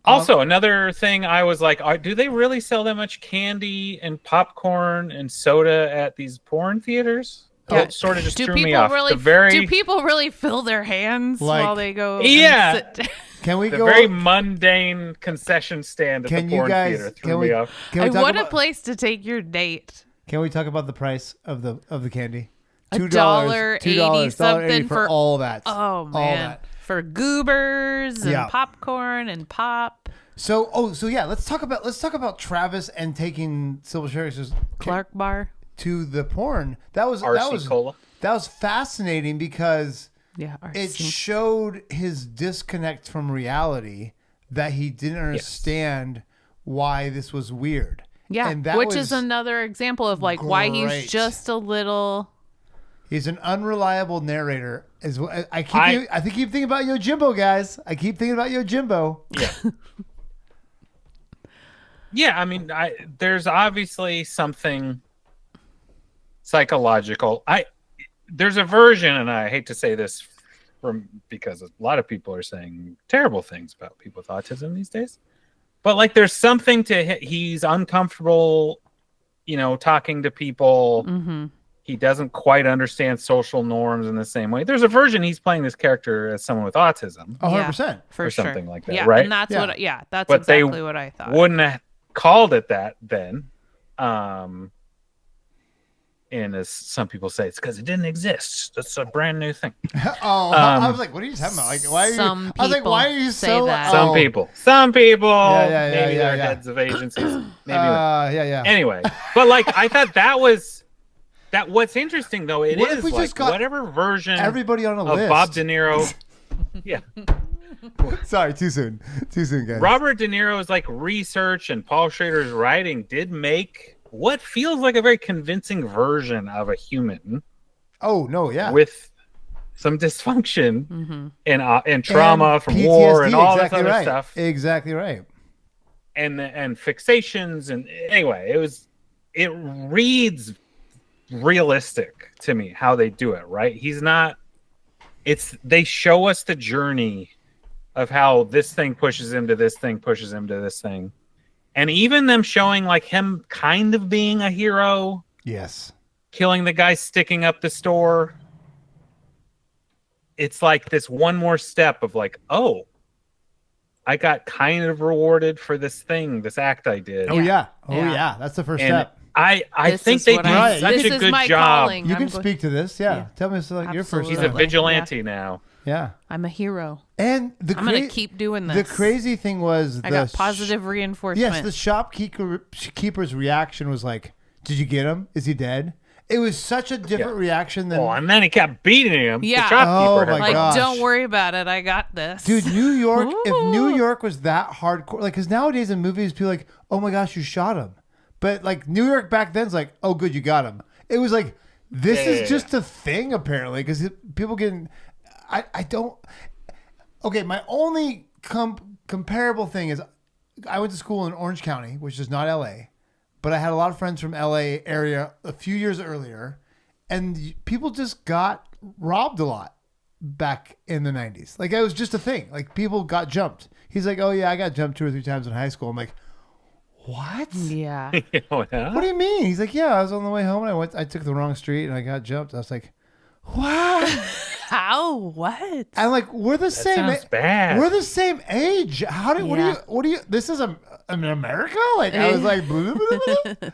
Also, another thing I was like, do they really sell that much candy and popcorn and soda at these porn theaters? Yeah. It sort of just do threw me people off. really do people really fill their hands while they go? Yeah. And sit Can we the go? very mundane concession stand at the porn theater threw me off. What a place to take your date. Can we talk about the price of the candy? $1.80 something for all that. Oh man, for goobers and popcorn and pop. So yeah, let's talk about Travis and taking Sybil Sherry's Clark Bar to the porn. That was fascinating because it showed his disconnect from reality, that he didn't understand why this was weird. Yeah, and that which is another example of like why he's just a little. He's an unreliable narrator. I keep thinking about Yojimbo, guys. I keep thinking about Yojimbo. Yeah. Yeah, I mean, there's obviously something psychological. There's a version, and I hate to say this because a lot of people are saying terrible things about people with autism these days. But like, there's something to he's uncomfortable, talking to people. Mm-hmm. He doesn't quite understand social norms in the same way. There's a version he's playing this character as someone with autism. 100%. For or sure. something like that, yeah, right? And that's but exactly what I thought. Wouldn't have called it that then. And as some people say, it's because it didn't exist. That's a brand new thing. I was like, what are you talking about? Like, why are you? I was like, why are you so? That. Some people. Maybe they're yeah. heads of agencies. Maybe. Yeah. Anyway, but like, I thought that was. What's interesting though, What if we like just got whatever version everybody on a of list? Bob De Niro. Yeah. Sorry, too soon, guys. Robert De Niro's like research and Paul Schrader's writing did make what feels like a very convincing version of a human. Oh no, yeah. With some dysfunction and trauma from PTSD, war and all exactly this other right. stuff. Exactly right. And fixations, and anyway, it reads realistic to me how they do it, right? They show us the journey of how this thing pushes him to this thing, pushes him to this thing. And even them showing like him kind of being a hero. Yes. Killing the guy sticking up the store. It's like this one more step of like, oh, I got kind of rewarded for this act I did. Oh yeah. That's the first step. I think they do such a good job. Calling. You can speak to this. Yeah. Tell me your first. He's a vigilante now. Yeah. I'm a hero. And I'm going to keep doing this. The crazy thing was I got positive reinforcement. Yes, the shopkeeper's reaction was like, did you get him? Is he dead? It was such a different reaction than... Oh, and then he kept beating him. Yeah. The shopkeeper. Oh, my gosh. Don't worry about it. I got this. Dude, New York, if New York was that hardcore... Like, because nowadays in movies, people are like, oh my gosh, you shot him. But like New York back then's like, oh good, you got him. It was like, this is just a thing apparently, because people getting... I don't... Okay, my only comparable thing is I went to school in Orange County, which is not LA, but I had a lot of friends from LA area a few years earlier, and people just got robbed a lot back in the 90s. Like, it was just a thing. Like, people got jumped. He's like, oh yeah, I got jumped 2 or 3 times in high school. I'm like, what? Yeah. What do you mean? He's like, yeah, I was on the way home and I took the wrong street and I got jumped. I was like, what? How? What? I'm like, we're the same. Sounds bad. We're the same age. What do you? This is in America? Like, I was like, blah, blah, blah, blah.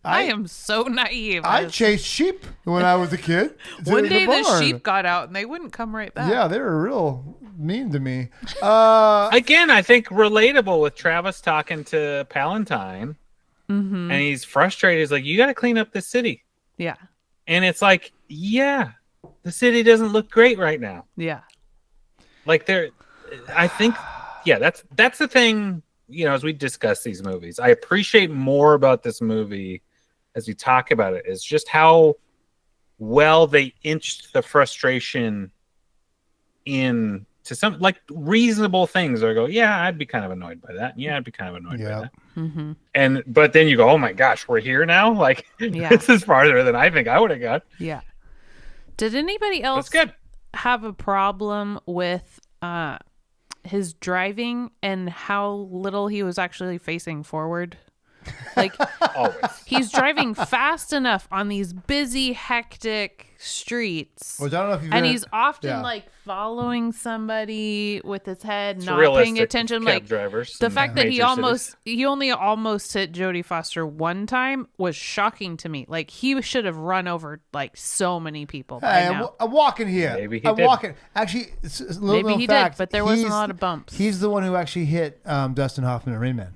I am so naive. I chased sheep when I was a kid. One day the sheep got out and they wouldn't come right back. Yeah, they were real mean to me. Again, I think relatable with Travis talking to Palantine, and he's frustrated. He's like, "You got to clean up the city." Yeah. And it's like, yeah, the city doesn't look great right now. Yeah. Like I think, yeah, that's the thing. As we discuss these movies, I appreciate more about this movie as we talk about it is just how well they inched the frustration in to some like reasonable things. Or go, yeah, I'd be kind of annoyed by that. Yeah, I'd be kind of annoyed by that. Mm-hmm. But then you go, oh my gosh, we're here now. Like this is farther than I think I would have got. Yeah. Did anybody else have a problem with his driving and how little he was actually facing forward? Like, always. He's driving fast enough on these busy, hectic streets. Which I don't know if you've And ever- he's often yeah. like following somebody with his head, It's not realistic paying attention. cab Like drivers the in fact that major cities. he only almost hit Jodie Foster one time was shocking to me. Like he should have run over like so many people by Hey, now. I'm walking here. Maybe he I'm did. walking. Actually, it's a little Maybe known he fact, did, but there wasn't a he's- lot of bumps. He's the one who actually hit Dustin Hoffman and Rain Man.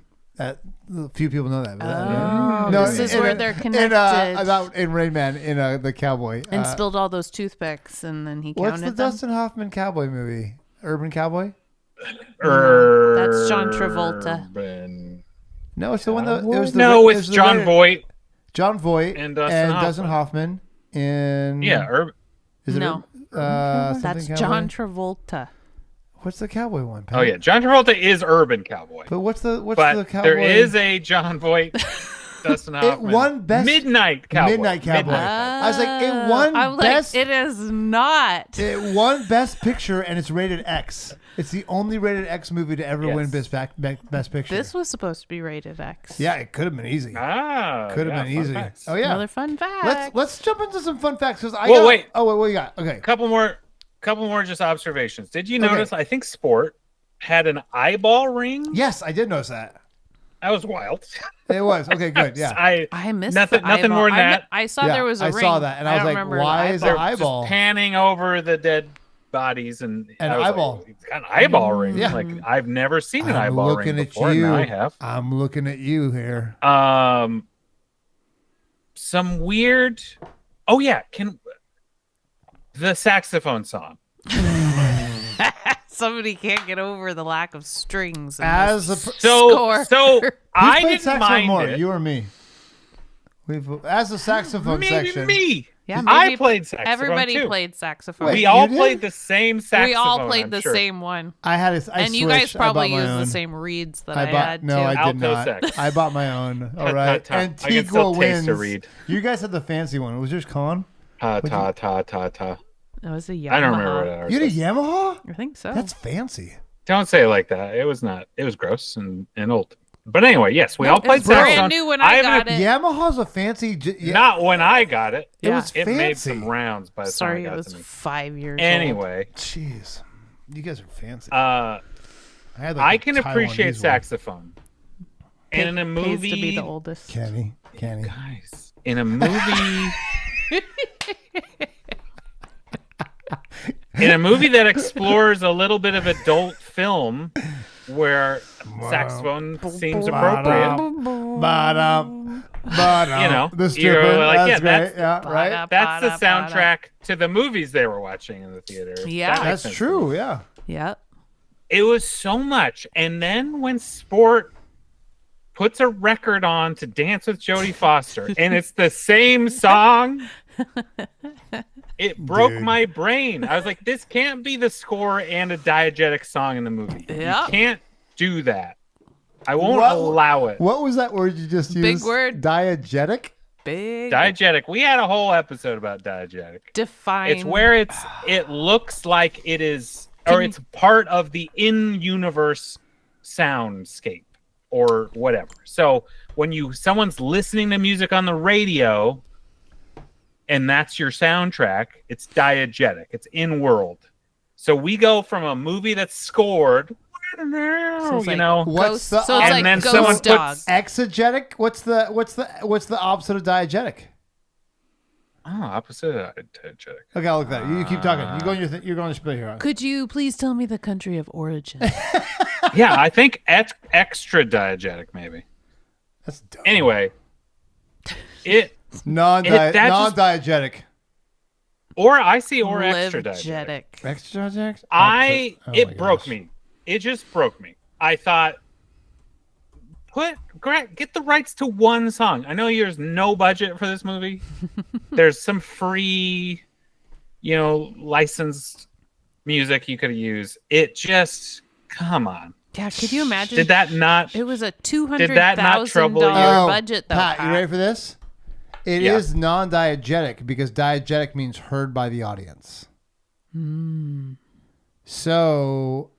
Few people know that. Oh, No, this is in- where they're in, connected. about in Rain Man in the cowboy. And spilled all those toothpicks, and then he What's counted the them. Dustin Hoffman cowboy movie? Urban Cowboy? That's John Travolta. No, it's the one that it was the No, it was it's the John rated- Voight. John Voight And Dustin Hoffman in Yeah, Is it No. something That's cowboy? John Travolta. What's the cowboy one? Pat? oh yeah, John Travolta is Urban Cowboy. But what's the But cowboy? there is a John Voight, Dustin It Hoffman. won best Midnight Cowboy. Midnight Cowboy. I was like, it won I'm best. like, it is not. It won Best Picture and it's rated X. It's the only rated X movie to ever win Yes. Best Picture. This was supposed to be rated X. Yeah, it could have been easy. Ah, Could have yeah, been fun easy. facts. Oh yeah. Another fun fact. Let's jump into some fun facts because I Well, got, wait. Oh wait, what you got? Okay. Couple more just observations. Did you Okay. notice? I think Sport had an eyeball ring. Yes, I did notice that. That was wild. It was okay. Good. Yeah. I missed nothing the eyeball. more than that. I saw Yeah, there was a I ring. saw that, and I was don't like, remember why the is eyeball. there eyeball? Just panning over the dead bodies and An I was eyeball. Like, it's got an eyeball ring. Yeah. Like I've never seen an I'm eyeball looking ring at before. you. Now I have. I'm looking at you here. Some weird. Oh yeah, the saxophone song. Somebody can't get over the lack of strings. in As this a score. So Who's I played didn't saxophone mind more, it. you or me? As a saxophone Maybe section. me. Yeah, I maybe played saxophone Everybody too. played saxophone. Wait, We you all did? played the same saxophone. We all played I'm the sure. same one. I had And you guys switched. I probably bought my used the own. same reeds that I I, bought had no, too. I did Alto not. sax. I bought my own. All right. Ta, ta, ta. I can Antigua still taste wins. a reed. You guys had the fancy one. Was yours Con? Ta ta ta ta ta. That was a Yamaha. I don't remember what ours You had a was. Yamaha? I think so. That's fancy. Don't say it like that. It was not. It was gross and old. But anyway, yes, we all it played was brand saxophone. new when I got it. Yamaha's a fancy. Not when I got it. It Yeah. was It fancy. made some rounds by the Sorry, time it it got was to me. 5 years Anyway, Jeez, you guys are fancy. I I had like a can Taiwanese appreciate one. saxophone. And in a old. Pays movie, to be the oldest. Kenny. guys, in a movie, in a movie that explores a little bit of adult film, where saxophone seems appropriate. Ba-dum, You know, the you're stripper. like, That's yeah, great. that's- Yeah, right. That's the soundtrack to the movies they were watching in the theater. Yeah. That makes That's sense to true. me. Yeah. Yep. It was so much. And then when Sport puts a record on to dance with Jodie Foster, and it's the same song, it broke Dude. my brain. I was like, this can't be the score and a diegetic song in the movie. Yeah. You can't do that. I won't What- allow it. What was that word you just used? Big word. Diegetic. Big Diegetic. We had a whole episode about diegetic. define. It's where it looks like it is, or it's part of the in-universe soundscape or whatever. So when someone's listening to music on the radio and that's your soundtrack, it's diegetic. It's in-world. So we go from a movie that's scored, it's you like know, What's Ghost, the so it's and like then Ghost someone Dog. puts Exegetic. What's the opposite of diegetic? opposite of diegetic. Okay, I'll look that. You keep talking. You go on you're going to spill here. Could you please tell me the country of origin? Yeah, I think extra diegetic maybe. That's dumb. Anyway, it Non-diegetic. that just- Non-diegetic. or extra diegetic. Live-getic. Extra-diegetic? It broke me. It just broke me. I thought, get the rights to one song. I know there's no budget for this movie. There's some free, licensed music you could use. It just, come on. Yeah, could you imagine? Did that not? It was a that not trouble you? $200,000 budget, though. Pat, you ready for this? It Yeah. is non-diegetic because diegetic means heard by the audience. So,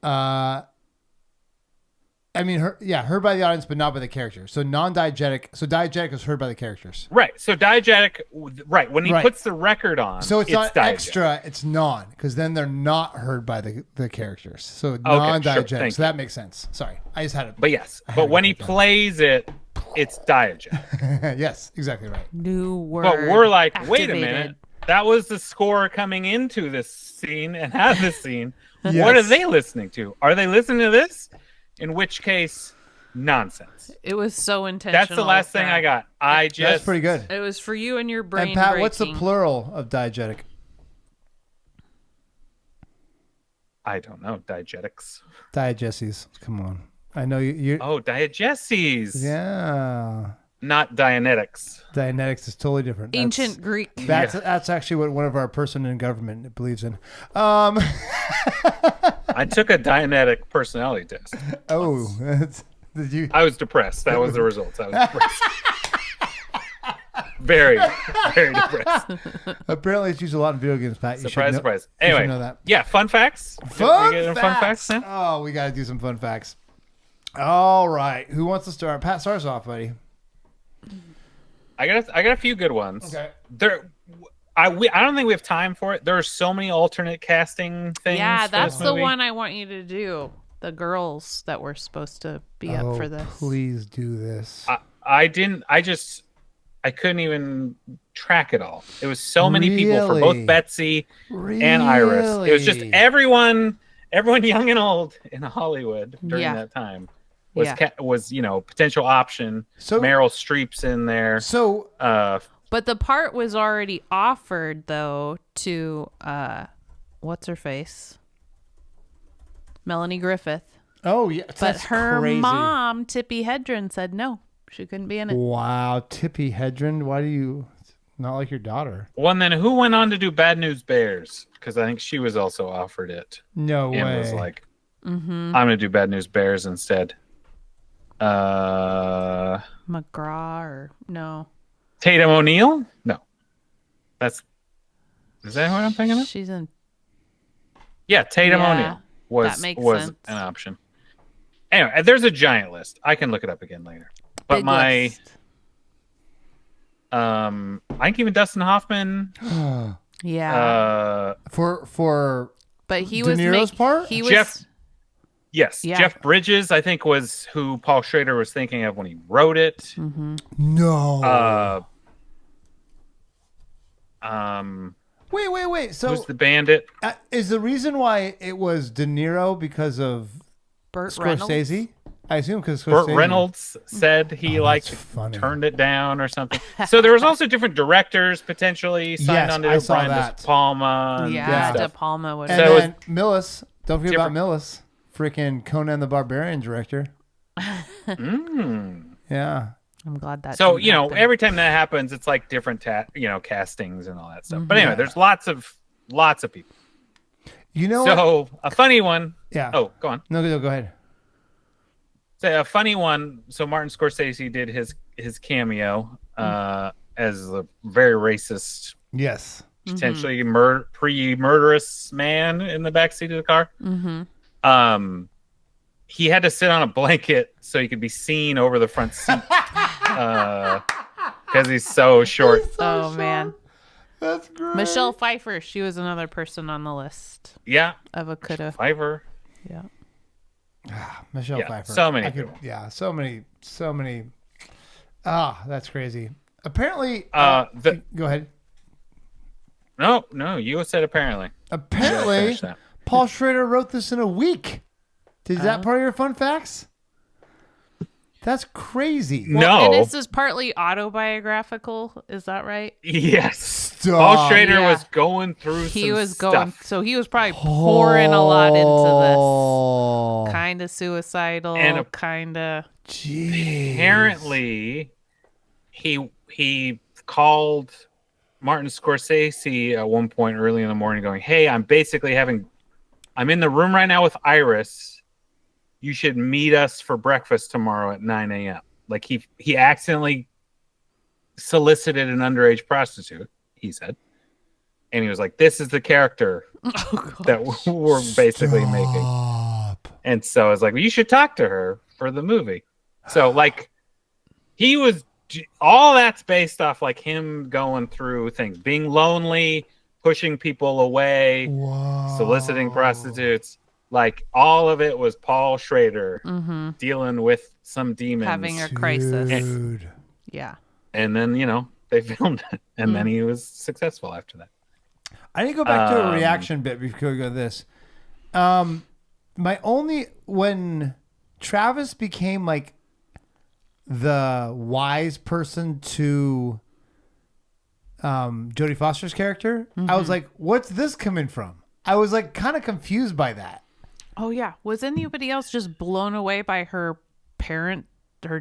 I mean, heard by the audience, but not by the characters. So non-diegetic. So diegetic is heard by the characters. Right. So diegetic. Right. When he puts the record on, so it's not diegetic. Extra. It's non, because then they're not heard by the characters. So non-diegetic. Sure, so that makes sense. Sorry, I just had it. But yes, but when he plays it, it's diegetic. Yes, exactly right. New word. But we're like, wait a activated. minute. That was the score coming into this scene and out of this scene. Yes. What are they listening to? Are they listening to this? In which case, nonsense. It was so intentional. That's the last thing I got. That's pretty good. It was for you and your brain. And Pat, breaking. what's the plural of diegetic? I don't know. Diegetics. Diegeses. Come on. I know you. Oh, diegeses. Yeah. Not Dianetics. Dianetics is totally different. Ancient Greek. That's actually what one of our person in government believes in. I took a Dianetic personality test. Oh, did you? I was depressed. That was the results. I was depressed. Very, very depressed. Apparently, it's used a lot in video games, Pat. Surprise. You Anyway, should know that. yeah, fun facts. Fun We get facts. now? Oh, we got to do some fun facts. All right, who wants to start? Pat, start us off, buddy. I got a few good ones. Okay. I don't think we have time for it. There are so many alternate casting things. Yeah, that's the movie. one I want you to do. The girls that were supposed to be up for this. Please do this. I didn't. I couldn't even track it all. It was so many people for both Betsy and Iris. It was just everyone young and old in Hollywood during that time was potential option. So Meryl Streep's in there. So but the part was already offered though to what's her face? Melanie Griffith. Oh yeah, but her mom, Tippi Hedren, said no. She couldn't be in it. Wow, Tippi Hedren. Why do you not like your daughter? Well, and then who went on to do Bad News Bears? Because I think she was also offered it. No way. And was like, I'm going to do Bad News Bears instead. McGraw or no? Tatum O'Neal? No. Is that what I'm thinking of? She's in. Yeah, Tatum O'Neal was sense. an option. Anyway, there's a giant list. I can look it up again later. But Big list. I think even Dustin Hoffman. Yeah. For but he De was Niro's part. He was Jeff Bridges, I think, was who Paul Schrader was thinking of when he wrote it. Mm-hmm. No. Wait. So who's the bandit? Is the reason why it was De Niro because of Burt Scorsese? Reynolds? I assume because Burt Reynolds said he turned it down or something. So there was also different directors potentially signed on to I saw Brian that. De Palma. De Palma would. And So then Millis. Don't forget about Millis, freaking Conan the Barbarian director. Yeah. I'm glad that. So didn't happen. every time that happens, it's like different castings and all that stuff. But anyway, there's lots of people. So a funny one. Yeah. Oh, go on. No, go ahead. So a funny one. So Martin Scorsese did his cameo as a very racist, yes, potentially pre-murderous man in the backseat of the car. Mm-hmm. He had to sit on a blanket so he could be seen over the front seat because he's so short. Man. That's great. Michelle Pfeiffer, she was another person on the list. Yeah. Of a coulda. Pfeiffer. Yeah. Michelle Pfeiffer. So many. So many. That's crazy. Apparently, go ahead. No, you said apparently. Apparently, Paul Schrader wrote this in a week. Is that part of your fun facts? That's crazy. No. And this is partly autobiographical. Is that right? Yes. Stop. Paul Schrader was going through stuff. So he was probably pouring a lot into this. Kind of suicidal. And kind of. Apparently, he called Martin Scorsese at one point early in the morning going, hey, I'm in the room right now with Iris. You should meet us for breakfast tomorrow at 9 a.m. Like he accidentally solicited an underage prostitute, he said. And he was like, this is the character that we're basically making. And so I was like, well, you should talk to her. for the movie. So like he was all that's based off like him going through things, being lonely, pushing people away, soliciting prostitutes. Like all of it was Paul Schrader dealing with some demons, having a crisis. Dude. Yeah. And then, they filmed it, and then he was successful after that. I need to go back to a reaction bit before we go to this. When Travis became like the wise person to Jodie Foster's character, I was like, what's this coming from? I was like kind of confused by that. Oh yeah. Was anybody else just blown away by her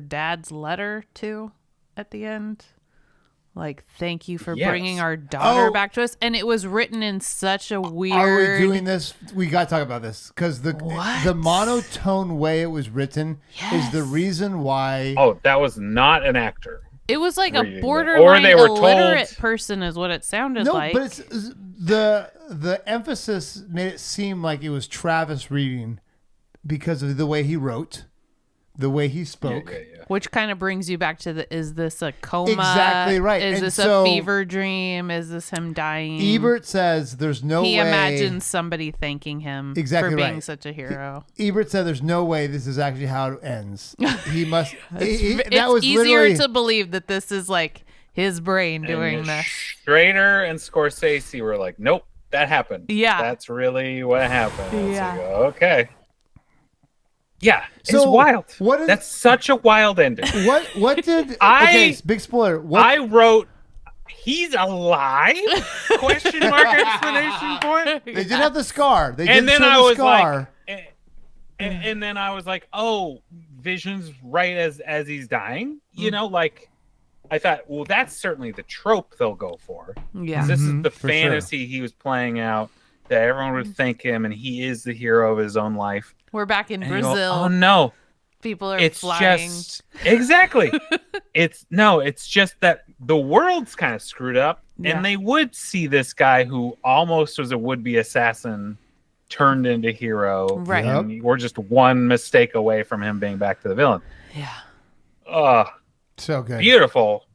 dad's letter too at the end? Like, thank you for bringing our daughter back to us. And it was written in such a weird... Are we doing this? We got to talk about this. Because the monotone way it was written is the reason why... Oh, that was not an actor. It was like a borderline illiterate person is what it sounded like. No, but it's the emphasis made it seem like it was Travis reading because of the way he wrote, the way he spoke. Yeah. Which kind of brings you back to is this a coma? Exactly right. Is this a fever dream? Is this him dying? Ebert says there's no way. He imagines somebody thanking him for being such a hero. Ebert said there's no way this is actually how it ends. He must. It's easier to believe that this is like his brain doing this. Schrader and Scorsese were like, nope, that happened. Yeah. That's really what happened. Yeah. Like, okay. Yeah, it's wild. That's such a wild ending. What did big spoiler. I wrote he's alive? Question mark exclamation point. They did have the scar. And then I was like and then I was like, oh, Vision's right as he's dying. Like I thought, well, that's certainly the trope they'll go for. Yeah. This is the fantasy he was playing out that everyone would thank him and he is the hero of his own life. We're back in Brazil. Oh no. People are flying. Exactly. It's just that the world's kind of screwed up and they would see this guy who almost was a would-be assassin turned into hero. Right. And we're just one mistake away from him being back to the villain. Yeah. So good. Beautiful.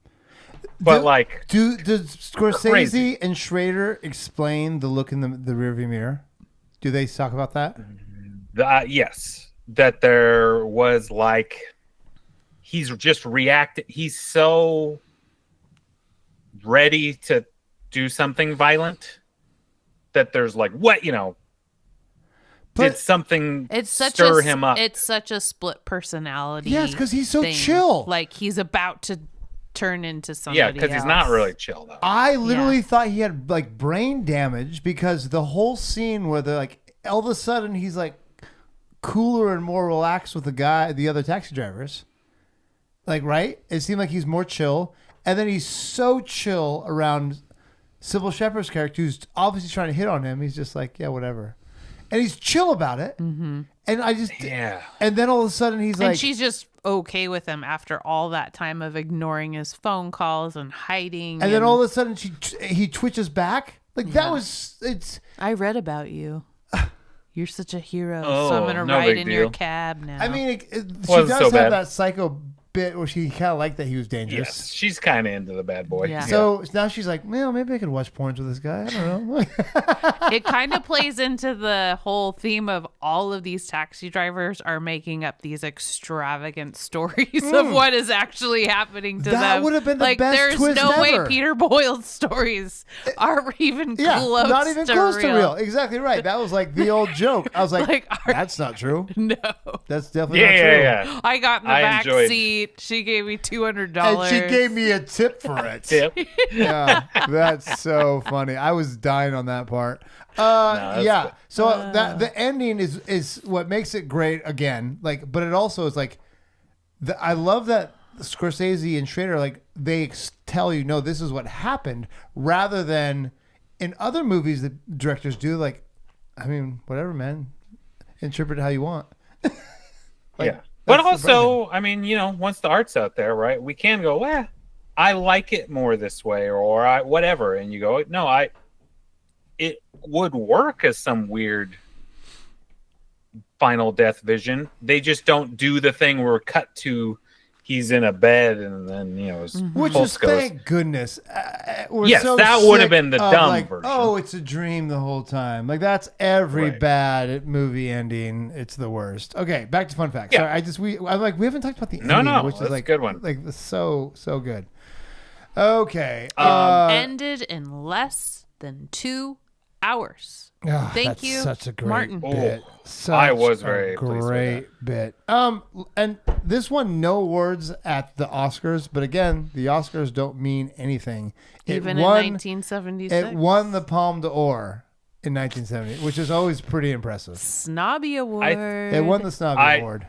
But does Scorsese crazy. and Schrader explain the look in the rearview mirror? Do they talk about that? Yes, that there was he's just reacting. He's so ready to do something violent that there's did something stir him up? It's such a split personality. Yes, because he's so chill. Like he's about to turn into somebody else. Yeah, because he's not really chill though. I literally thought he had brain damage because the whole scene where they're all of a sudden he's cooler and more relaxed with the other taxi drivers. Right? It seemed like he's more chill. And then he's so chill around Sybil Shepherd's character who's obviously trying to hit on him. He's just yeah, whatever. And he's chill about it. Mm-hmm. And I just... Yeah. And then all of a sudden he's and she's just okay with him after all that time of ignoring his phone calls and hiding. And then all of a sudden he twitches back. That was... I read about you. You're such a hero, so I'm gonna ride in your cab now. I mean, she does have that psycho bit where she kind of liked that he was dangerous. Yes, she's kind of into the bad boy. Yeah. So now she's like, well, maybe I could watch porns with this guy. I don't know. It kind of plays into the whole theme of all of these taxi drivers are making up these extravagant stories of what is actually happening to them. That would have been the best there's twist no ever. way Peter Boyle's stories are even close. Not even close to real. Exactly right. That was the old joke. I was that's not true. No, that's definitely not true. Yeah. I got in the back seat. She gave me $200. And she gave me a tip for it. Tip. Yeah, that's so funny. I was dying on that part. Yeah. So that the ending is what makes it great again. But it also is I love that Scorsese and Schrader they tell you, no, this is what happened, rather than in other movies that directors do. I mean, whatever, man, interpret it how you want. Yeah. But also, I mean, once the art's out there, right, we can go, I like it more this way, or I whatever, and you go, no, it would work as some weird final death vision. They just don't do the thing where cut to he's in a bed and then his which pulse is goes. Thank goodness. Yes, so that would have sick been the of, dumb like, version. Oh, it's a dream the whole time. Like that's every Right. bad movie ending. It's the worst. Okay, back to fun facts. Yeah. Sorry, I'm like we haven't talked about the No, ending, no, which is that's like a good one. Like so good. Okay. Ended in less than 2 hours. Oh, Thank that's you, such a great Martin. bit. Such I was a very pleased with great bit. And this won no awards at the Oscars, but again, the Oscars don't mean anything. Even in 1976. It won the Palme d'Or in 1970, which is always pretty impressive. Snobby Award. It won the Snobby Award.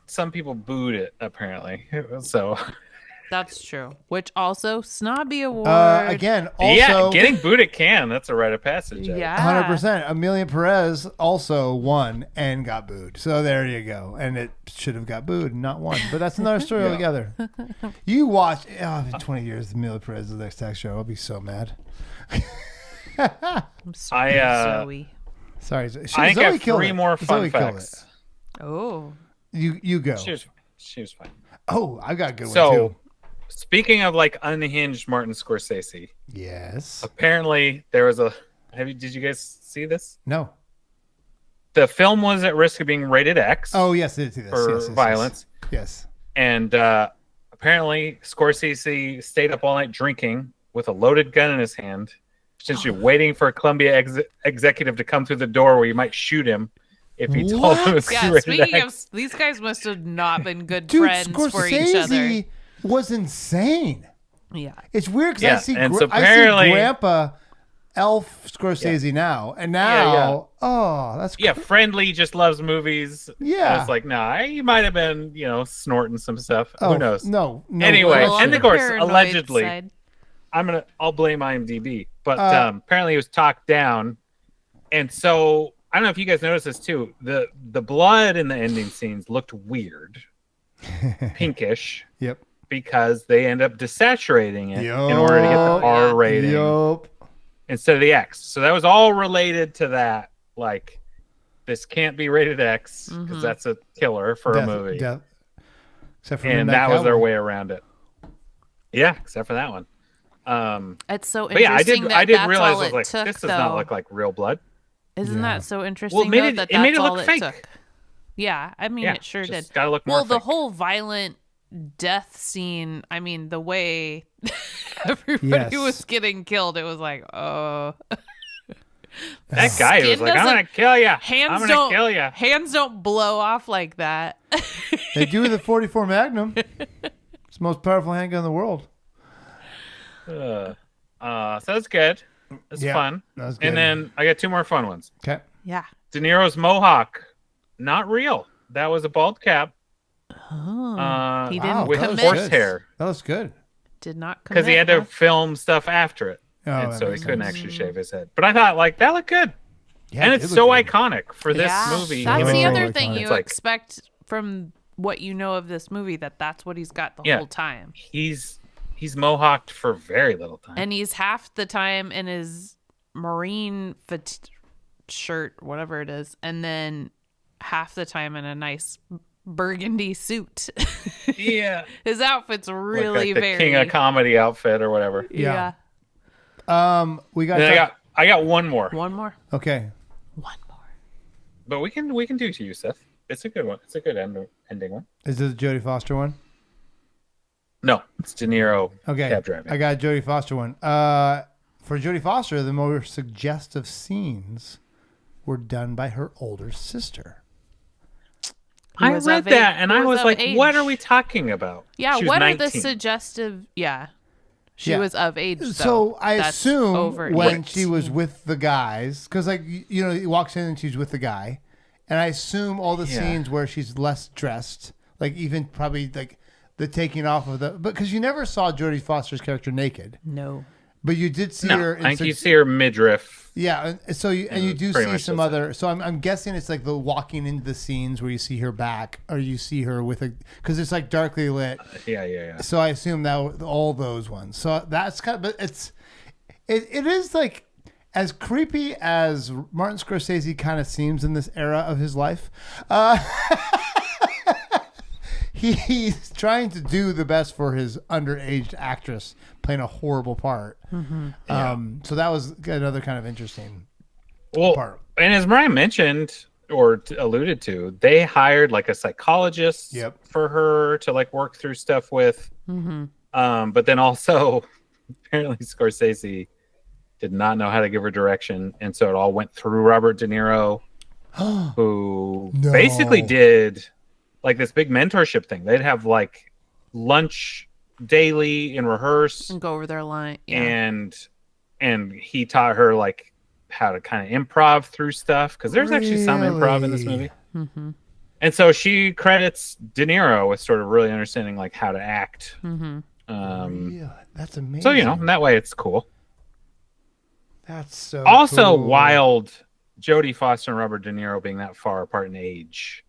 Some people booed it apparently. So That's true. Which also Snobby Award. Again, also getting booed at Cannes, that's a rite of passage. Yeah. 100%. Amelia Perez also won and got booed. So there you go. And it should have got booed and not won. But that's another story altogether. You watch, in 20 years, Amelia Perez's next tax show. I'll be so mad. I'm sorry, Zoe. Sorry. I Zoe got killed 3 it. more Zoe fun killed facts. Oh. You go. She was fine. Oh, I got a good one So, too. speaking of like unhinged Martin Scorsese, Yes. apparently there was did you guys see this? No. The film was at risk of being rated X Oh, yes. I did see this. for Yes. violence. Yes. And apparently Scorsese stayed up all night drinking with a loaded gun in his hand, essentially waiting for a Columbia executive to come through the door where you might shoot him if he told him it was Yeah, rated speaking X. of, these guys must have not been good Dude, friends for each other. Scorsese was insane. Yeah. It's weird because Yeah, I see and so I see apparently- Grandpa Elf Scorsese now, and now that's Yeah, friendly, just loves movies. Yeah. And it's like, nah, he might have been, snorting some stuff. Oh, Who knows? No. Anyway, Well, on and the of course, paranoid allegedly, side. I'll blame IMDb, but apparently he was talked down, and so I don't know if you guys noticed this too. The blood in the ending scenes looked weird, pinkish, Yep. because they end up desaturating it in order to get the R rating Yup. instead of the X. So that was all related to that. Like, this can't be rated X because that's a killer for a movie, Except for and Midnight that was their Cowboy. way around it. Yeah, except for that one. It's so But yeah, interesting I did that's realize all I was like, took, this does though. not look like real blood. Isn't that so interesting? Well, it though, made it that's all look it fake. took? Yeah, I mean, Yeah, it sure just did. gotta look more Well, the fake. whole violent death scene. I mean, the way everybody Yes. was getting killed, it was like, oh. That guy was Skin like, I'm doesn't- gonna kill you. Hands I'm don't gonna kill you. Hands don't blow off like that. They do with the 44 Magnum. It's the most powerful handgun in the world. So that's good. That's Yeah, fun. that was good. And then I got 2 more fun ones. Okay. Yeah. De Niro's mohawk, not real. That was a bald cap. Oh, he didn't Wow, with that was commit. horsehair. That was good. Did not commit. Because he had to huh? film stuff after it. Oh, and that so he makes couldn't sense. actually shave his head. But I thought, like, that looked good. Yeah, And it it's did so look good. iconic for this Yeah, movie. That's even the though other iconic. thing you It's like- expect from what you know of this movie, that's what he's got the Yeah. whole time. He's mohawked for very little time. And he's half the time in his marine shirt, whatever it is, and then half the time in a nice burgundy suit. Yeah. His outfit's really like the very King of Comedy outfit or whatever. yeah. We got. Then I got one more. One more. Okay. One more. But we can do to you, Seth. It's a good one. It's a good ending one. Is this the Jodie Foster one? No, it's De Niro Okay. cab driving. I got a Jodie Foster one. For Jodie Foster, the more suggestive scenes were done by her older sister. I was read of that age- and who I was was of like, what age. are we talking about? Yeah, She was what are the 19. suggestive She Yeah. was of age, though. So I That's assume over when 18. she was with the guys, because like he walks in and she's with the guy, and I assume all the Yeah. scenes where she's less dressed, like even probably like the taking off of the, because you never saw Jodie Foster's character naked, No. but you did see No, her. I think you see her midriff. Yeah, and so you do pretty see much some that's other. So I'm guessing it's like the walking into the scenes where you see her back, or you see her with a, because it's like darkly lit. Yeah. So I assume that all those ones. So that's kind of, but it is like, as creepy as Martin Scorsese kind of seems in this era of his life, he's trying to do the best for his underage actress playing a horrible part. So that was another kind of interesting part. And as Brian mentioned or alluded to, they hired like a psychologist for her to like work through stuff with. But then also apparently Scorsese did not know how to give her direction, and so it all went through Robert De Niro, who basically did like this big mentorship thing. They'd have like lunch daily and rehearse and go over their line. And he taught her like how to kind of improv through stuff, because there's actually some improv in this movie. And so she credits De Niro with sort of really understanding like how to act. That's amazing. So, in that way it's cool. That's so also cool. wild, Jodie Foster and Robert De Niro being that far apart in age.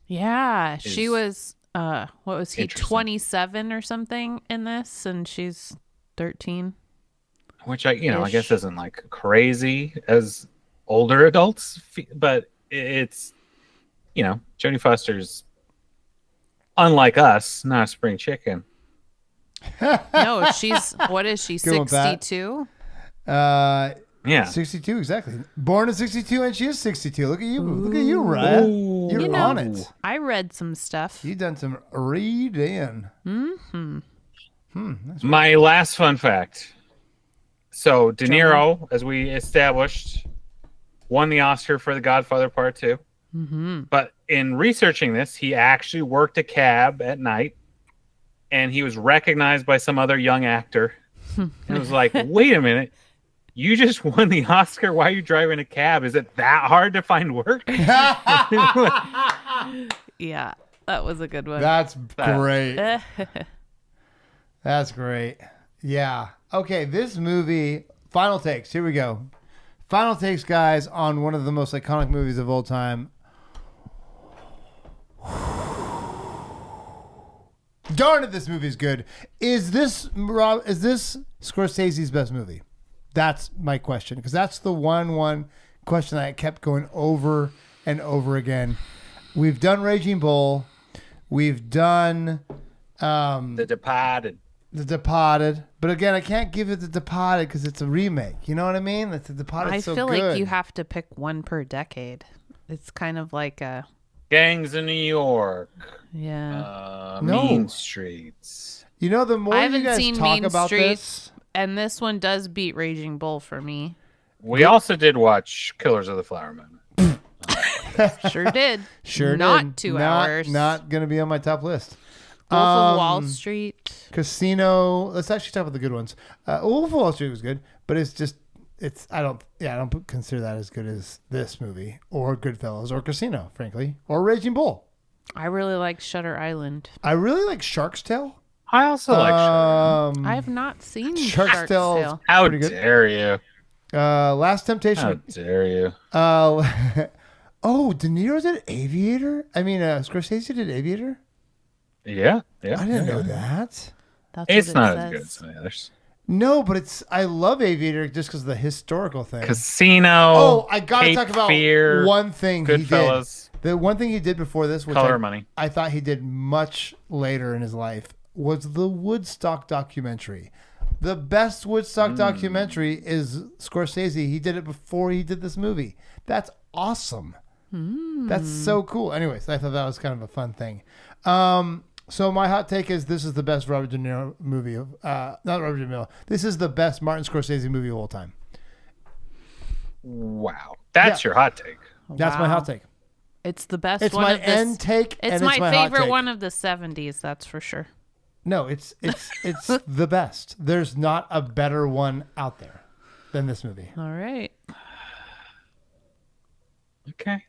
Yeah, she was what was he, 27 or something in this, and she's 13. Which I guess isn't like crazy as older adults, but it's Jodie Foster's unlike us, not a spring chicken. No, what is she, 62? Yeah, 62 exactly. Born in 62, and she is 62. Look at you, Ryan. You're on it. I read some stuff. You done some reading. My last fun fact. So De Niro, as we established, won the Oscar for The Godfather Part 2. But in researching this, he actually worked a cab at night, and he was recognized by some other young actor. And it was like, wait a minute. You just won the Oscar. Why are you driving a cab? Is it that hard to find work? Yeah, that was a good one. That's great. That's great. Yeah. Okay, this movie, final takes. Here we go. Final takes, guys, on one of the most iconic movies of all time. Darn it, this movie's good. Is this Scorsese's best movie? That's my question, because that's the one question that I kept going over and over again. We've done Raging Bull. We've done The Departed. The Departed. But again, I can't give it The Departed because it's a remake. You know what I mean? The Departed's so good. I feel like you have to pick one per decade. It's kind of like a... Gangs in New York. Yeah. Mean Streets. You know, the more I you haven't guys seen talk Mean about Streets, this... and this one does beat Raging Bull for me. We also did watch Killers of the Flower Moon. Sure did. Sure Not did. 2 hours. Not going to be on my top list. Wolf of Wall Street. Casino. Let's actually talk about the good ones. Wolf of Wall Street was good, but I don't consider that as good as this movie or Goodfellas or Casino, frankly, or Raging Bull. I really like Shutter Island. I really like Shark's Tale. I also like Shutter. I have not seen Shark's Tale. How dare you? Last Temptation. How dare you? Oh, De Niro did Aviator? I mean, Scorsese did Aviator? Yeah. I didn't know that. It's not as good as some of the others. No, but I love Aviator just because of the historical thing. Casino. Oh, I gotta Cape talk about Fear, one thing he did. Goodfellas. The one thing he did before this, which Color Money. I thought he did much later in his life, was the Woodstock documentary. The best Woodstock documentary is Scorsese. He did it before he did this movie. That's awesome. That's so cool. Anyways, I thought that was kind of a fun thing. So my hot take is this is the best Robert De Niro movie of not Robert De Niro. This is the best Martin Scorsese movie of all time. Wow, that's your hot take. That's my hot take. It's the best. It's one my of this, end take. It's and my hot favorite take. one of the 70s. That's for sure. No, it's the best. There's not a better one out there than this movie. All right. Okay.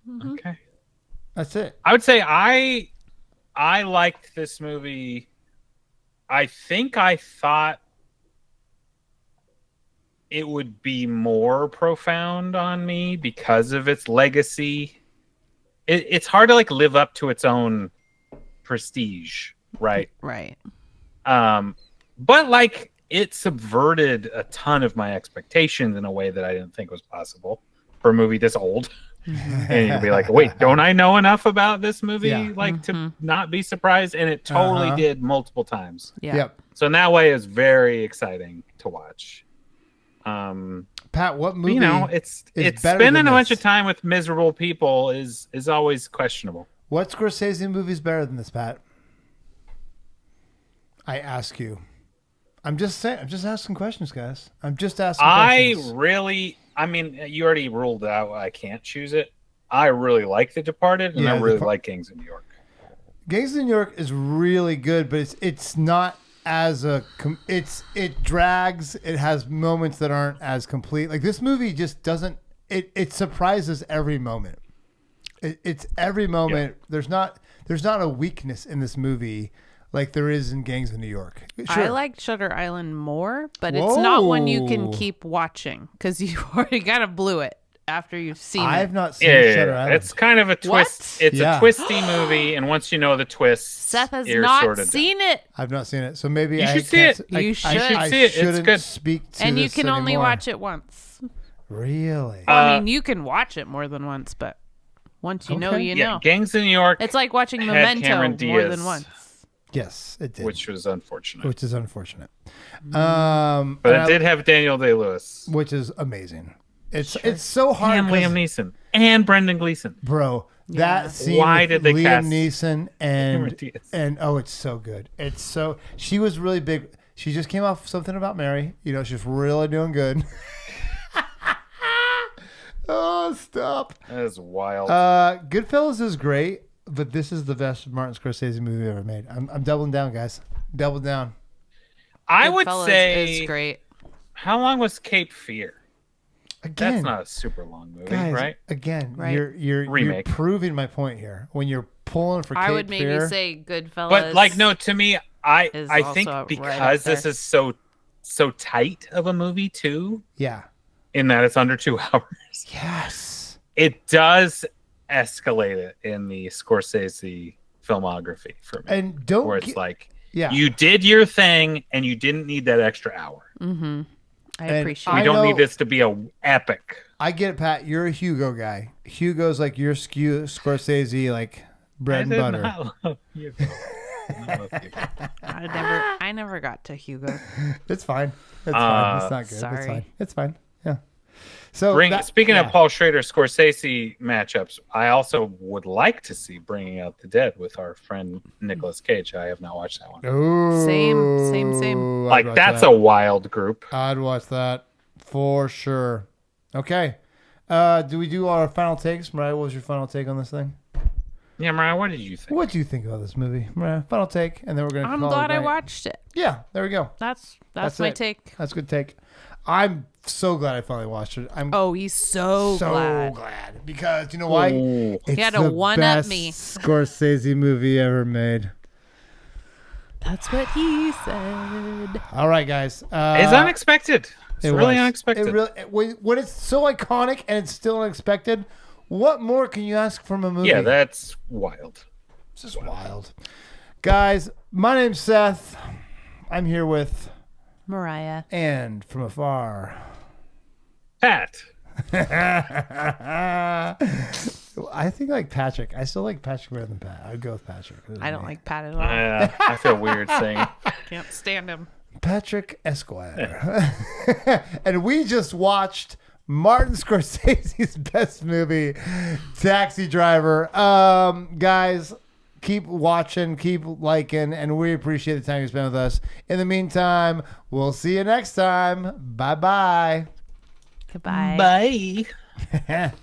Mm-hmm. Okay. That's it. I would say I liked this movie. I think I thought it would be more profound on me because of its legacy. It's hard to like live up to its own prestige, right? Right. But like it subverted a ton of my expectations in a way that I didn't think was possible for a movie this old. And you'd be like, wait, don't I know enough about this movie to not be surprised? And it totally did multiple times. Yeah. Yep. So in that way, it's very exciting to watch. Pat, what movie? You know, it's spending a bunch of time with miserable people is always questionable. What Scorsese movie is better than this, Pat? I ask you. I'm just saying. I'm just asking questions, guys. I'm just asking questions. I mean, you already ruled out I can't choose it. I really like The Departed, and I really like Gangs of New York. Gangs of New York is really good, but it's not as it drags. It has moments that aren't as complete. Like this movie just doesn't. It surprises every moment. It's every moment. Yeah. There's not a weakness in this movie like there is in Gangs of New York. Sure. I like Shutter Island more, but it's not one you can keep watching because you already kind of blew it after you've seen it. I've not seen Shutter Island. It's kind of a twist. It's a twisty movie, and once you know the twist, Seth has not seen it. I've not seen it, so maybe you should see it. You should see it. It's good. Speak to and you this can only anymore. watch it once. Really? I mean, you can watch it more than once, but once you know, you know. Gangs of New York. It's like watching Memento more than once. Yes, it did. Which was unfortunate. But it did have Daniel Day-Lewis, which is amazing. It's so hard. And Liam Neeson and Brendan Gleeson. Bro, that scene. Why did they Liam cast Neeson and oh, it's so good. She was really big. She just came off Something About Mary. You know, she's really doing good. Oh, stop. That is wild. Goodfellas is great. But this is the best Martin Scorsese movie ever made. I'm doubling down, guys. Double down. I would say is great. How long was Cape Fear? Again, that's not a super long movie, guys, right? Again, right. You're proving my point here. When you're pulling for Cape Fear. I would maybe say Goodfellas. But like, no, to me, I think because this is so tight of a movie too. Yeah. In that it's under 2 hours. Yes. It does escalate it in the Scorsese filmography for me. And where it's like, you did your thing and you didn't need that extra hour. Mm-hmm. I appreciate it. We don't need this to be a epic. I get it, Pat. You're a Hugo guy. Hugo's like your Scorsese, like bread and butter. Not love Hugo. I never got to Hugo. It's fine. It's fine. It's not good. Sorry. It's fine. It's fine. Yeah. So speaking of Paul Schrader Scorsese matchups, I also would like to see Bringing Out the Dead with our friend Nicolas Cage. I have not watched that one. Ooh, same. Like that's a wild group. I'd watch that for sure. Okay. Do we do our final takes? Mariah, what was your final take on this thing? Yeah, Mariah, what did you think? What do you think about this movie? Mariah, final take, and then we're gonna. I'm glad I watched it. Yeah, there we go. That's my take. That's a good take. I'm so glad I finally watched it. He's so glad because you know why? He had to one-up me. Scorsese movie ever made. That's what he said. All right, guys. It's unexpected. It's really unexpected. When it's so iconic and it's still unexpected, what more can you ask from a movie? Yeah, that's wild. It's just wild. Guys, my name's Seth. I'm here with Mariah. And from afar, Pat. I think like Patrick. I still like Patrick better than Pat. I'd go with Patrick. I don't like Pat at all. I feel weird saying. Can't stand him. Patrick Esquire. And we just watched Martin Scorsese's best movie, Taxi Driver. Guys, keep watching, keep liking, and we appreciate the time you spent with us. In the meantime, we'll see you next time. Bye-bye. Goodbye. Bye.